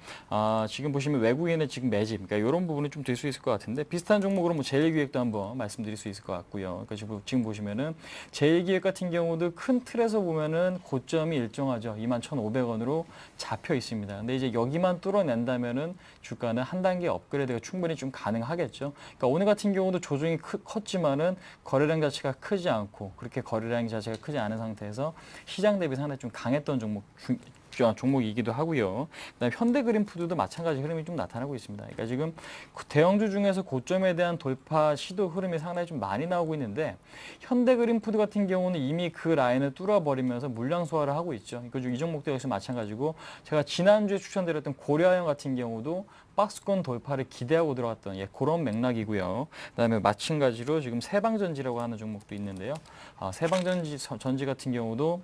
[SPEAKER 5] 보시면 외국인의 지금 매집, 그러니까 이런 부분이 좀 될 수 있을 것 같은데 비슷한 종목으로 뭐 제일기획도 한번 말씀드릴 수 있을 것 같고요. 그러니까 지금 보시면은 제일기획 같은 경우도 큰 틀에서 보면은 고점이 일정하죠. 21,500원으로 잡혀 있습니다. 근데 이제 여기만 뚫어낸다면은 주가는 한 단계 업그레이드가 충분히 좀 가능하겠죠. 그러니까 오늘 같은 경우도 조정이 컸지만은 거래량 자체가 크지 않고 그렇게 거래량 자체가 크지 않은 상태에서 시장 대비 상당히 좀 강했던 종목이기도 하고요. 그다음에 현대그린푸드도 마찬가지 흐름이 좀 나타나고 있습니다. 그러니까 지금 대형주 중에서 고점에 대한 돌파 시도 흐름이 상당히 좀 많이 나오고 있는데 현대그린푸드 같은 경우는 이미 그 라인을 뚫어버리면서 물량 소화를 하고 있죠. 이 종목도 역시 마찬가지고 제가 지난주에 추천드렸던 고려아연 같은 경우도 박스권 돌파를 기대하고 들어갔던 그런 맥락이고요. 그다음에 마찬가지로 지금 세방전지라고 하는 종목도 있는데요. 세방전지 같은 경우도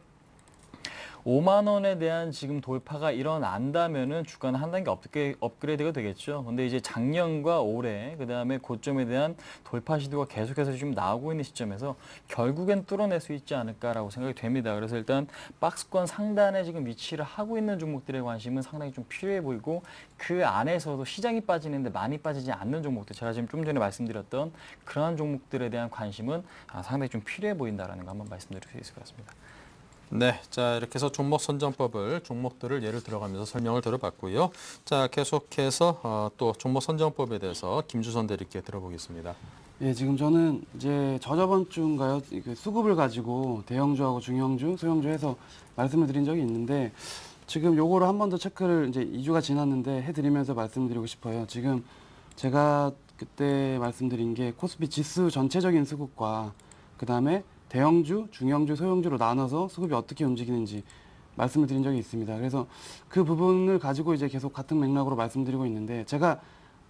[SPEAKER 5] 5만 원에 대한 지금 돌파가 일어난다면은 주가는 한 단계 업그레이드가 되겠죠. 근데 이제 작년과 올해 그다음에 고점에 대한 돌파 시도가 계속해서 지금 나오고 있는 시점에서 결국엔 뚫어낼 수 있지 않을까라고 생각이 됩니다. 그래서 일단 박스권 상단에 지금 위치를 하고 있는 종목들의 관심은 상당히 좀 필요해 보이고 그 안에서도 시장이 빠지는데 많이 빠지지 않는 종목들, 제가 지금 좀 전에 말씀드렸던 그러한 종목들에 대한 관심은 상당히 좀 필요해 보인다라는 거 한번 말씀드릴 수 있을 것 같습니다.
[SPEAKER 1] 네, 자 이렇게 해서 종목 선정법을 종목들을 예를 들어가면서 설명을 들어봤고요. 자 계속해서 또 종목 선정법에 대해서 김주선 대리께 들어보겠습니다.
[SPEAKER 6] 예, 지금 저는 이제 저저번 주인가요? 수급을 가지고 대형주하고 중형주, 소형주 해서 말씀을 드린 적이 있는데 지금 요거를 한 번 더 체크를 이제 2주가 지났는데 해드리면서 말씀드리고 싶어요. 지금 제가 그때 말씀드린 게 코스피 지수 전체적인 수급과 그 다음에 대형주, 중형주, 소형주로 나눠서 수급이 어떻게 움직이는지 말씀을 드린 적이 있습니다. 그래서 그 부분을 가지고 이제 계속 같은 맥락으로 말씀드리고 있는데 제가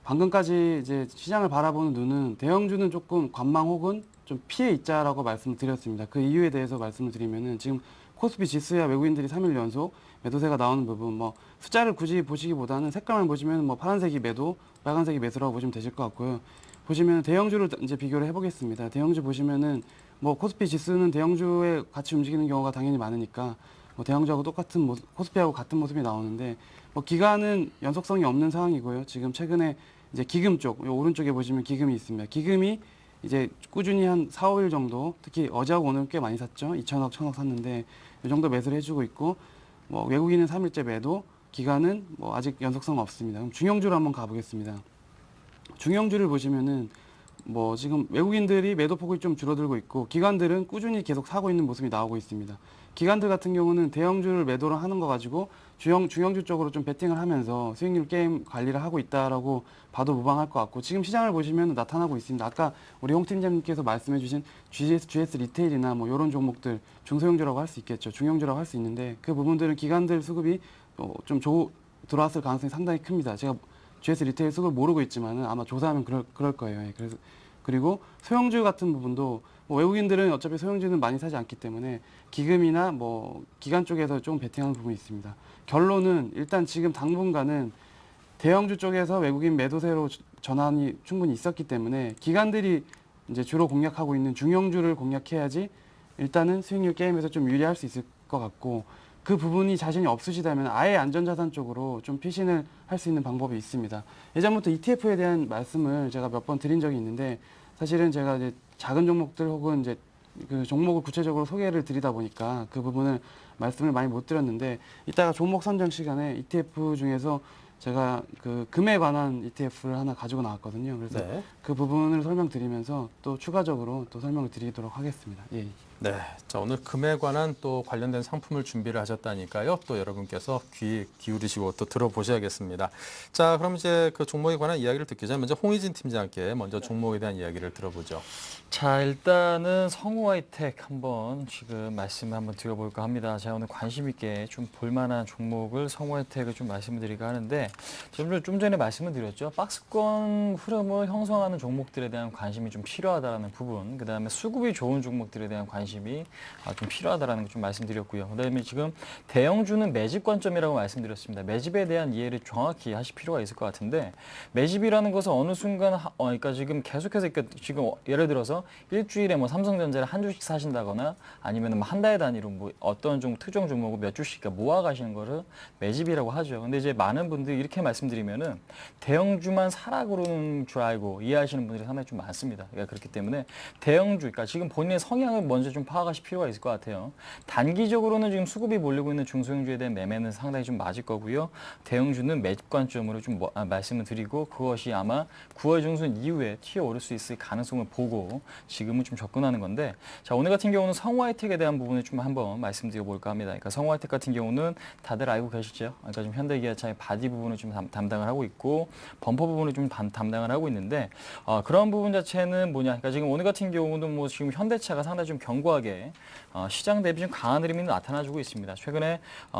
[SPEAKER 6] 방금까지 이제 시장을 바라보는 눈은 대형주는 조금 관망 혹은 좀 피해 있자라고 말씀을 드렸습니다. 그 이유에 대해서 말씀을 드리면은 지금 코스피 지수야 외국인들이 3일 연속 매도세가 나오는 부분, 뭐 숫자를 굳이 보시기보다는 색깔만 보시면 뭐 파란색이 매도, 빨간색이 매수라고 보시면 되실 것 같고요. 보시면 대형주를 이제 비교를 해보겠습니다. 대형주 보시면은 뭐 코스피 지수는 대형주에 같이 움직이는 경우가 당연히 많으니까 뭐 대형주하고 똑같은 모습, 코스피하고 같은 모습이 나오는데 뭐 기간은 연속성이 없는 상황이고요. 지금 최근에 이제 기금 쪽, 오른쪽에 보시면 기금이 있습니다. 기금이 이제 꾸준히 한 4, 5일 정도, 특히 어제하고 오늘 꽤 많이 샀죠. 2천억, 1,000억 샀는데 이 정도 매수를 해주고 있고 뭐 외국인은 3일째 매도, 기간은 뭐 아직 연속성 없습니다. 그럼 중형주로 한번 가보겠습니다. 중형주를 보시면은 뭐 지금 외국인들이 매도폭이 좀 줄어들고 있고 기관들은 꾸준히 계속 사고 있는 모습이 나오고 있습니다. 기관들 같은 경우는 대형주를 매도를 하는 거 가지고 중형주 쪽으로 좀 베팅을 하면서 수익률 게임 관리를 하고 있다라고 봐도 무방할 것 같고 지금 시장을 보시면 나타나고 있습니다. 아까 우리 홍 팀장님께서 말씀해 주신 GS 리테일이나 뭐 이런 종목들 중소형주라고 할 수 있겠죠. 중형주라고 할 수 있는데 그 부분들은 기관들 수급이 좀 들어왔을 가능성이 상당히 큽니다. 제가 GS 리테일 수급을 모르고 있지만은 아마 조사하면 그럴 거예요. 예, 그리고 소형주 같은 부분도 뭐 외국인들은 어차피 소형주는 많이 사지 않기 때문에 기금이나 뭐 기관 쪽에서 좀 베팅하는 부분이 있습니다. 결론은 일단 지금 당분간은 대형주 쪽에서 외국인 매도세로 전환이 충분히 있었기 때문에 기관들이 이제 주로 공략하고 있는 중형주를 공략해야지 일단은 수익률 게임에서 좀 유리할 수 있을 것 같고 그 부분이 자신이 없으시다면 아예 안전자산 쪽으로 좀 피신을 할 수 있는 방법이 있습니다. 예전부터 ETF에 대한 말씀을 제가 몇 번 드린 적이 있는데 사실은 제가 이제 작은 종목들 혹은 이제 그 종목을 구체적으로 소개를 드리다 보니까 그 부분을 말씀을 많이 못 드렸는데 이따가 종목 선정 시간에 ETF 중에서 제가 그 금에 관한 ETF를 하나 가지고 나왔거든요. 그래서
[SPEAKER 1] 네.
[SPEAKER 6] 그 부분을 설명드리면서 또 추가적으로 또 설명을 드리도록 하겠습니다. 예.
[SPEAKER 1] 네, 자 오늘 금에 관한 또 관련된 상품을 준비를 하셨다니까요. 또 여러분께서 귀 기울이시고 또 들어보셔야겠습니다. 자, 그럼 이제 그 종목에 관한 이야기를 듣기 전에 먼저 홍희진 팀장께 먼저 종목에 대한 이야기를 들어보죠.
[SPEAKER 5] 자, 일단은 성우하이텍 한번 지금 말씀을 한번 드려볼까 합니다. 제가 오늘 관심 있게 좀 볼만한 종목을 성우하이텍을 좀 말씀을 드리고 하는데 좀 전에 말씀을 드렸죠. 박스권 흐름을 형성하는 종목들에 대한 관심이 좀 필요하다는 부분, 그다음에 수급이 좋은 종목들에 대한 관심이 좀 필요하다는 거 좀 말씀드렸고요. 그다음에 지금 대형주는 매집 관점이라고 말씀드렸습니다. 매집에 대한 이해를 정확히 하실 필요가 있을 것 같은데 매집이라는 것은 어느 순간 그러니까 지금 계속해서 지금 예를 들어서 일주일에 뭐 삼성전자를 한 주씩 사신다거나 아니면 뭐 한 달 단위로 뭐 어떤 특정 종목을 몇 주씩 모아 가시는 거를 매집이라고 하죠. 근데 이제 많은 분들이 이렇게 말씀드리면은 대형주만 사라 그러는 줄 알고 이해하시는 분들이 상당히 좀 많습니다. 그러니까 그렇기 때문에 대형주, 그러니까 지금 본인의 성향을 먼저 좀 파악하실 필요가 있을 것 같아요. 단기적으로는 지금 수급이 몰리고 있는 중소형주에 대한 매매는 상당히 좀 맞을 거고요. 대형주는 매집 관점으로 좀 말씀을 드리고 그것이 아마 9월 중순 이후에 튀어오를 수 있을 가능성을 보고 지금은 좀 접근하는 건데, 자 오늘 같은 경우는 성우하이텍에 대한 부분을 좀 한번 말씀드려볼까 합니다. 그러니까 성우하이텍 같은 경우는 다들 알고 계시죠? 그러니까 지금 현대기아차의 바디 부분을 좀 담당을 하고 있고 범퍼 부분을 좀 담당을 하고 있는데 그런 부분 자체는 뭐냐? 그러니까 지금 오늘 같은 경우는 뭐 지금 현대차가 상당히 좀 견고하게 시장 대비 좀 강한 흐름이 나타나주고 있습니다. 최근에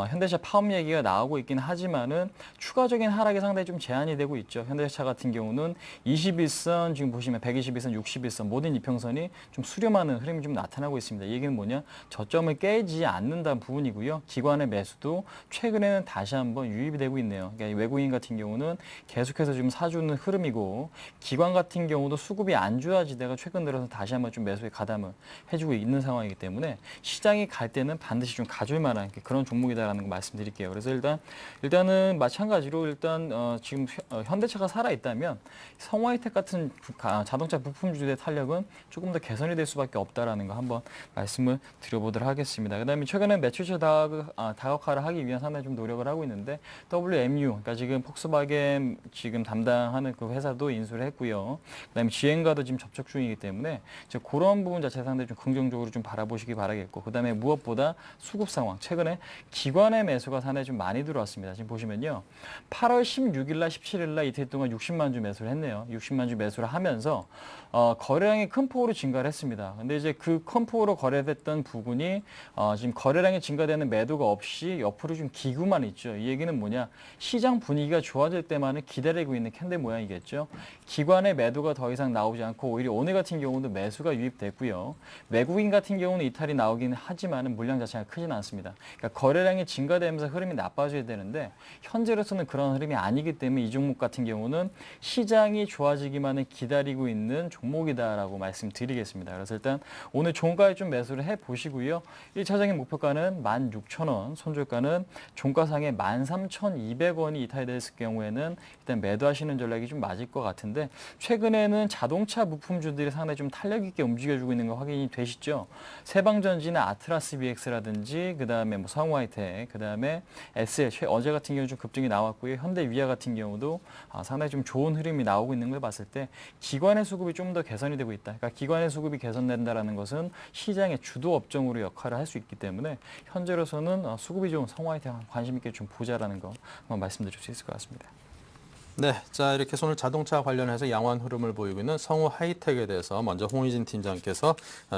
[SPEAKER 5] 현대차 파업 얘기가 나오고 있긴 하지만은 추가적인 하락이 상당히 좀 제한이 되고 있죠. 현대차 같은 경우는 21선 지금 보시면 121선, 61선 모든 이평선이 좀 수렴하는 흐름이 좀 나타나고 있습니다. 이 얘기는 뭐냐? 저점을 깨지 않는다는 부분이고요. 기관의 매수도 최근에는 다시 한번 유입이 되고 있네요. 그러니까 외국인 같은 경우는 계속해서 지금 사주는 흐름이고 기관 같은 경우도 수급이 안 좋아지다가 최근 들어서 다시 한번 좀 매수에 가담을 해주고 있는 상황이기 때문에 시장이 갈 때는 반드시 좀 가줄 만한 그런 종목이다라는 거 말씀드릴게요. 그래서 일단은 마찬가지로 지금 현대차가 살아 있다면 성우하이텍 같은 자동차 부품주의 탄력은 조금 더 개선이 될 수밖에 없다라는 거 한번 말씀을 드려보도록 하겠습니다. 그다음에 최근에 매출처 다각화를 하기 위한 상당히 좀 노력을 하고 있는데 WMU, 그러니까 지금 폭스바겐 지금 담당하는 그 회사도 인수를 했고요. 그다음에 GM과도 지금 접촉 중이기 때문에 이제 그런 부분 자체 상당히 좀 긍정적으로 좀 바라보시기 바라겠고, 그다음에 무엇보다 수급 상황, 최근에 기관의 매수가 상당히 좀 많이 들어왔습니다. 지금 보시면요, 8월 16일 날 17일 날 이틀 동안 60만 주 매수를 했네요. 60만 주 매수를 하면서 거래량이 큰 폭으로 증가를 했습니다. 근데 이제 그 큰 폭으로 거래됐던 부분이 지금 거래량이 증가되는 매도가 없이 옆으로 좀 기고만 있죠. 이 얘기는 뭐냐? 시장 분위기가 좋아질 때만은 기다리고 있는 캔들 모양이겠죠. 기관의 매도가 더 이상 나오지 않고 오히려 오늘 같은 경우도 매수가 유입됐고요. 외국인 같은 경우는 이탈이 나오기는 하지만 물량 자체가 크지는 않습니다. 그러니까 거래량이 증가되면서 흐름이 나빠져야 되는데 현재로서는 그런 흐름이 아니기 때문에 이 종목 같은 경우는 시장이 좋아지기만을 기다리고 있는 종목이다라고 말씀드리겠습니다. 그래서 일단 오늘 종가에 좀 매수를 해보시고요. 1차적인 목표가는 16,000원, 손절가는 종가상에 13,200원이 이탈됐을 경우에는 일단 매도하시는 전략이 좀 맞을 것 같은데, 최근에는 자동차 부품주들이 상당히 좀 탄력 있게 움직여주고 있는 거 확인이 되시죠? 세방전지나 아트라스 BX라든지 그다음에 뭐 성우하이텍, 그다음에 SL 어제 같은 경우 좀 급등이 나왔고요. 현대위아 같은 경우도 상당히 좀 좋은 흐름이 나오고 있는 걸 봤을 때 기관의 수급이 좀 더 개선이 되고 있다. 그러니까 기관의 수급이 개선된다라는 것은 시장의 주도 업종으로 역할을 할 수 있기 때문에 현재로서는 수급이 좋은 성우하이텍 관심 있게 좀 보자라는 거 한번 말씀드릴 수 있을 것 같습니다.
[SPEAKER 1] 네, 자 이렇게 오늘 자동차 관련해서 양호한 흐름을 보이고 있는 성우하이텍에 대해서 먼저 홍희진 팀장께서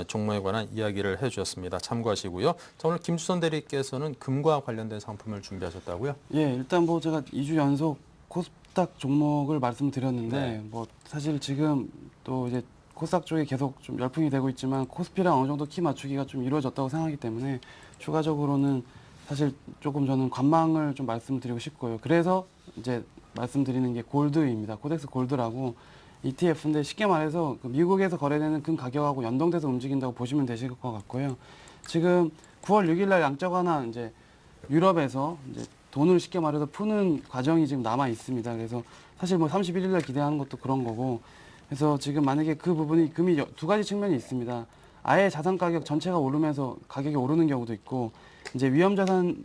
[SPEAKER 1] 종목에 관한 이야기를 해주셨습니다. 참고하시고요. 자, 오늘 김수선 대리께서는 금과 관련된 상품을 준비하셨다고요?
[SPEAKER 6] 예, 일단 뭐 제가 2주 연속 코스닥 종목을 말씀드렸는데
[SPEAKER 1] 네.
[SPEAKER 6] 뭐 사실 지금 또 이제 코스닥 쪽에 계속 좀 열풍이 되고 있지만 코스피랑 어느 정도 키 맞추기가 좀 이루어졌다고 생각하기 때문에 추가적으로는 사실 조금 저는 관망을 좀 말씀드리고 싶고요. 그래서 이제 말씀드리는 게 골드입니다. 코덱스 골드라고 ETF인데 쉽게 말해서 그 미국에서 거래되는 금 가격하고 연동돼서 움직인다고 보시면 되실 것 같고요. 지금 9월 6일 날 양적완화 이제 유럽에서 이제 돈을 쉽게 말해서 푸는 과정이 지금 남아 있습니다. 그래서 사실 뭐 31일 날 기대하는 것도 그런 거고, 그래서 지금 만약에 그 부분이 금이 두 가지 측면이 있습니다. 아예 자산 가격 전체가 오르면서 가격이 오르는 경우도 있고, 이제 위험 자산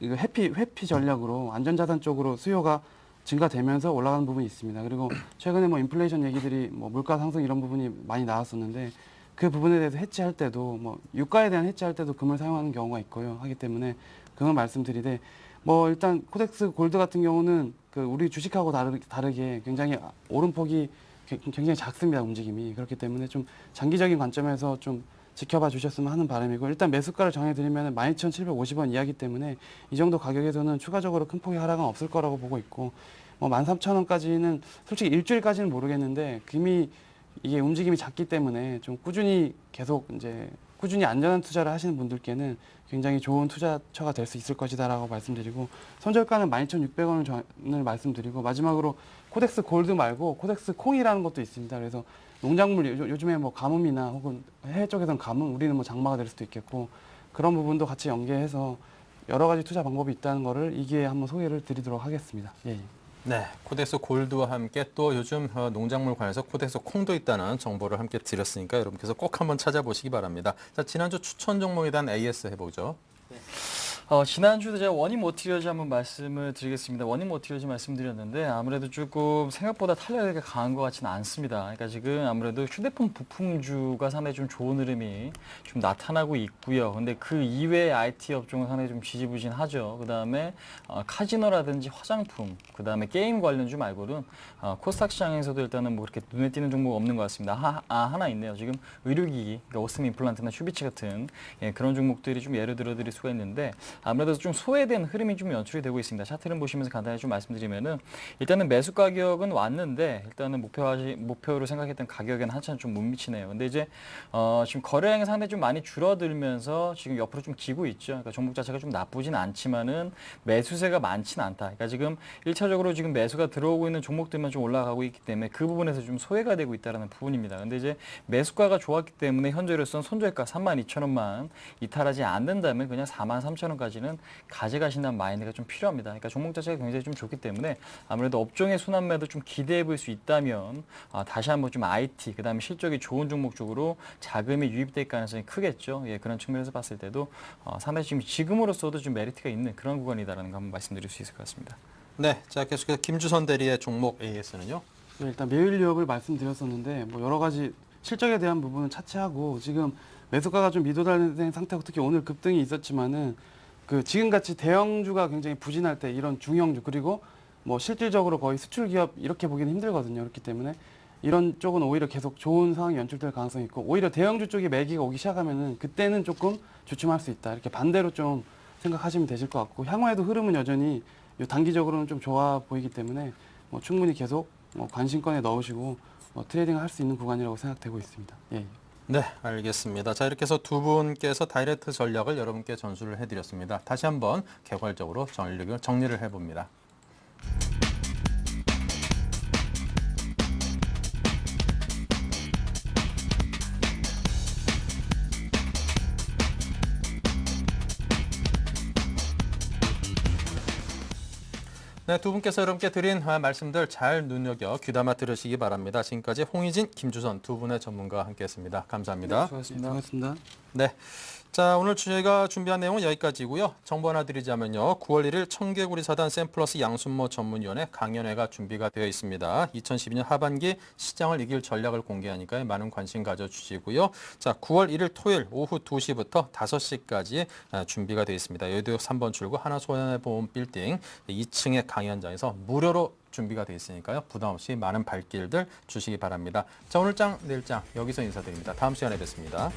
[SPEAKER 6] 회피 전략으로 안전 자산 쪽으로 수요가 증가되면서 올라가는 부분이 있습니다. 그리고 최근에 뭐 인플레이션 얘기들이 뭐 물가 상승 이런 부분이 많이 나왔었는데 그 부분에 대해서 해지할 때도 뭐 유가에 대한 해지할 때도 금을 사용하는 경우가 있고요. 하기 때문에 그건 말씀드리되 뭐 일단 코덱스 골드 같은 경우는 그 우리 주식하고 다르게 굉장히 오름폭이 굉장히 작습니다. 움직임이. 그렇기 때문에 좀 장기적인 관점에서 좀 지켜봐 주셨으면 하는 바람이고 일단 매수가를 정해드리면 12,750원 이하기 때문에 이 정도 가격에서는 추가적으로 큰 폭의 하락은 없을 거라고 보고 있고 뭐 13,000원까지는 솔직히 일주일까지는 모르겠는데 이미 이게 움직임이 작기 때문에 좀 꾸준히 계속 이제 꾸준히 안전한 투자를 하시는 분들께는 굉장히 좋은 투자처가 될 수 있을 것이다라고 말씀드리고 손절가는 12,600원을 말씀드리고 마지막으로 코덱스 골드 말고 코덱스 콩이라는 것도 있습니다. 그래서 농작물 요즘에 뭐 가뭄이나 혹은 해외 쪽에서는 가뭄, 우리는 뭐 장마가 될 수도 있겠고 그런 부분도 같이 연계해서 여러 가지 투자 방법이 있다는 거를 이 기회에 한번 소개를 드리도록 하겠습니다. 예.
[SPEAKER 1] 네, 코덱스 골드와 함께 또 요즘 농작물 관련해서 코덱스 콩도 있다는 정보를 함께 드렸으니까 여러분께서 꼭 한번 찾아보시기 바랍니다. 자, 지난주 추천 종목에 대한 AS 해보죠.
[SPEAKER 5] 지난주도 제가 원인 머티리얼즈 한번 말씀을 드리겠습니다. 원인 머티리얼즈 말씀드렸는데 아무래도 조금 생각보다 탄력이 강한 것 같지는 않습니다. 그러니까 지금 아무래도 휴대폰 부품주가 상당히 좀 좋은 흐름이 좀 나타나고 있고요. 근데 그 이외의 IT 업종은 상당히 좀 지지부진하죠. 그 다음에 카지노라든지 화장품, 그 다음에 게임 관련주 말고는 코스닥 시장에서도 일단은 뭐 그렇게 눈에 띄는 종목 없는 것 같습니다. 하나 있네요. 지금 의료기기, 그러니까 오스미 임플란트나 슈비치 같은 그런 종목들이 좀 예를 들어드릴 수가 있는데 아무래도 좀 소외된 흐름이 좀 연출이 되고 있습니다. 차트를 보시면서 간단히 좀 말씀드리면은 일단은 매수 가격은 왔는데 일단은 목표로 생각했던 가격에는 한참 좀 못 미치네요. 근데 이제 지금 거래량이 상당히 좀 많이 줄어들면서 지금 옆으로 좀 기고 있죠. 그러니까 종목 자체가 좀 나쁘진 않지만은 매수세가 많지는 않다. 그러니까 지금 1차적으로 지금 매수가 들어오고 있는 종목들만 좀 올라가고 있기 때문에 그 부분에서 좀 소외가 되고 있다는 부분입니다. 근데 이제 매수가가 좋았기 때문에 현재로서는 손절가 32,000원만 이탈하지 않는다면 그냥 43,000원까지는 가져가신다는 마인드가 좀 필요합니다. 그러니까 종목 자체가 굉장히 좀 좋기 때문에 아무래도 업종의 순환매도 좀 기대해 볼 수 있다면 다시 한번 좀 IT, 그 다음에 실적이 좋은 종목 쪽으로 자금이 유입될 가능성이 크겠죠. 예, 그런 측면에서 봤을 때도 상당히 지금으로서도 좀 메리트가 있는 그런 구간이다라는 거 한번 말씀드릴 수 있을 것 같습니다.
[SPEAKER 1] 네, 자 계속해서 김주선 대리의 종목 AS는요.
[SPEAKER 6] 네, 일단 매일 유업을 말씀드렸었는데 뭐 여러 가지 실적에 대한 부분은 차치하고 지금 매수가가 좀 미도달된 상태고 특히 오늘 급등이 있었지만은 그 지금같이 대형주가 굉장히 부진할 때 이런 중형주 그리고 뭐 실질적으로 거의 수출 기업 이렇게 보기는 힘들거든요. 그렇기 때문에 이런 쪽은 오히려 계속 좋은 상황이 연출될 가능성이 있고 오히려 대형주 쪽에 매기가 오기 시작하면은 그때는 조금 주춤할 수 있다. 이렇게 반대로 좀 생각하시면 되실 것 같고 향후에도 흐름은 여전히 단기적으로는 좀 좋아 보이기 때문에 뭐 충분히 계속 관심권에 넣으시고 트레이딩을 할 수 있는 구간이라고 생각되고 있습니다. 예.
[SPEAKER 1] 네, 알겠습니다. 자, 이렇게 해서 두 분께서 다이렉트 전략을 여러분께 전수를 해드렸습니다. 다시 한번 개괄적으로 정리를 해봅니다. 네, 두 분께서 여러분께 드린 말씀들 잘 눈여겨 귀담아 들으시기 바랍니다. 지금까지 홍희진, 김주선 두 분의 전문가와 함께했습니다. 감사합니다.
[SPEAKER 5] 네, 수고하셨습니다.
[SPEAKER 6] 수고하셨습니다.
[SPEAKER 1] 네. 자, 오늘 저희가 준비한 내용은 여기까지고요. 정보 하나 드리자면요. 9월 1일 청개구리 사단 샘플러스 양순모 전문위원회 강연회가 준비가 되어 있습니다. 2012년 하반기 시장을 이길 전략을 공개하니까 많은 관심 가져주시고요. 자, 9월 1일 토요일 오후 2시부터 5시까지 준비가 되어 있습니다. 여의도역 3번 출구 하나손해보험 빌딩 2층의 강연장에서 무료로 준비가 되어 있으니까요. 부담 없이 많은 발길들 주시기 바랍니다. 자, 오늘 장, 내일 장 여기서 인사드립니다. 다음 시간에 뵙습니다.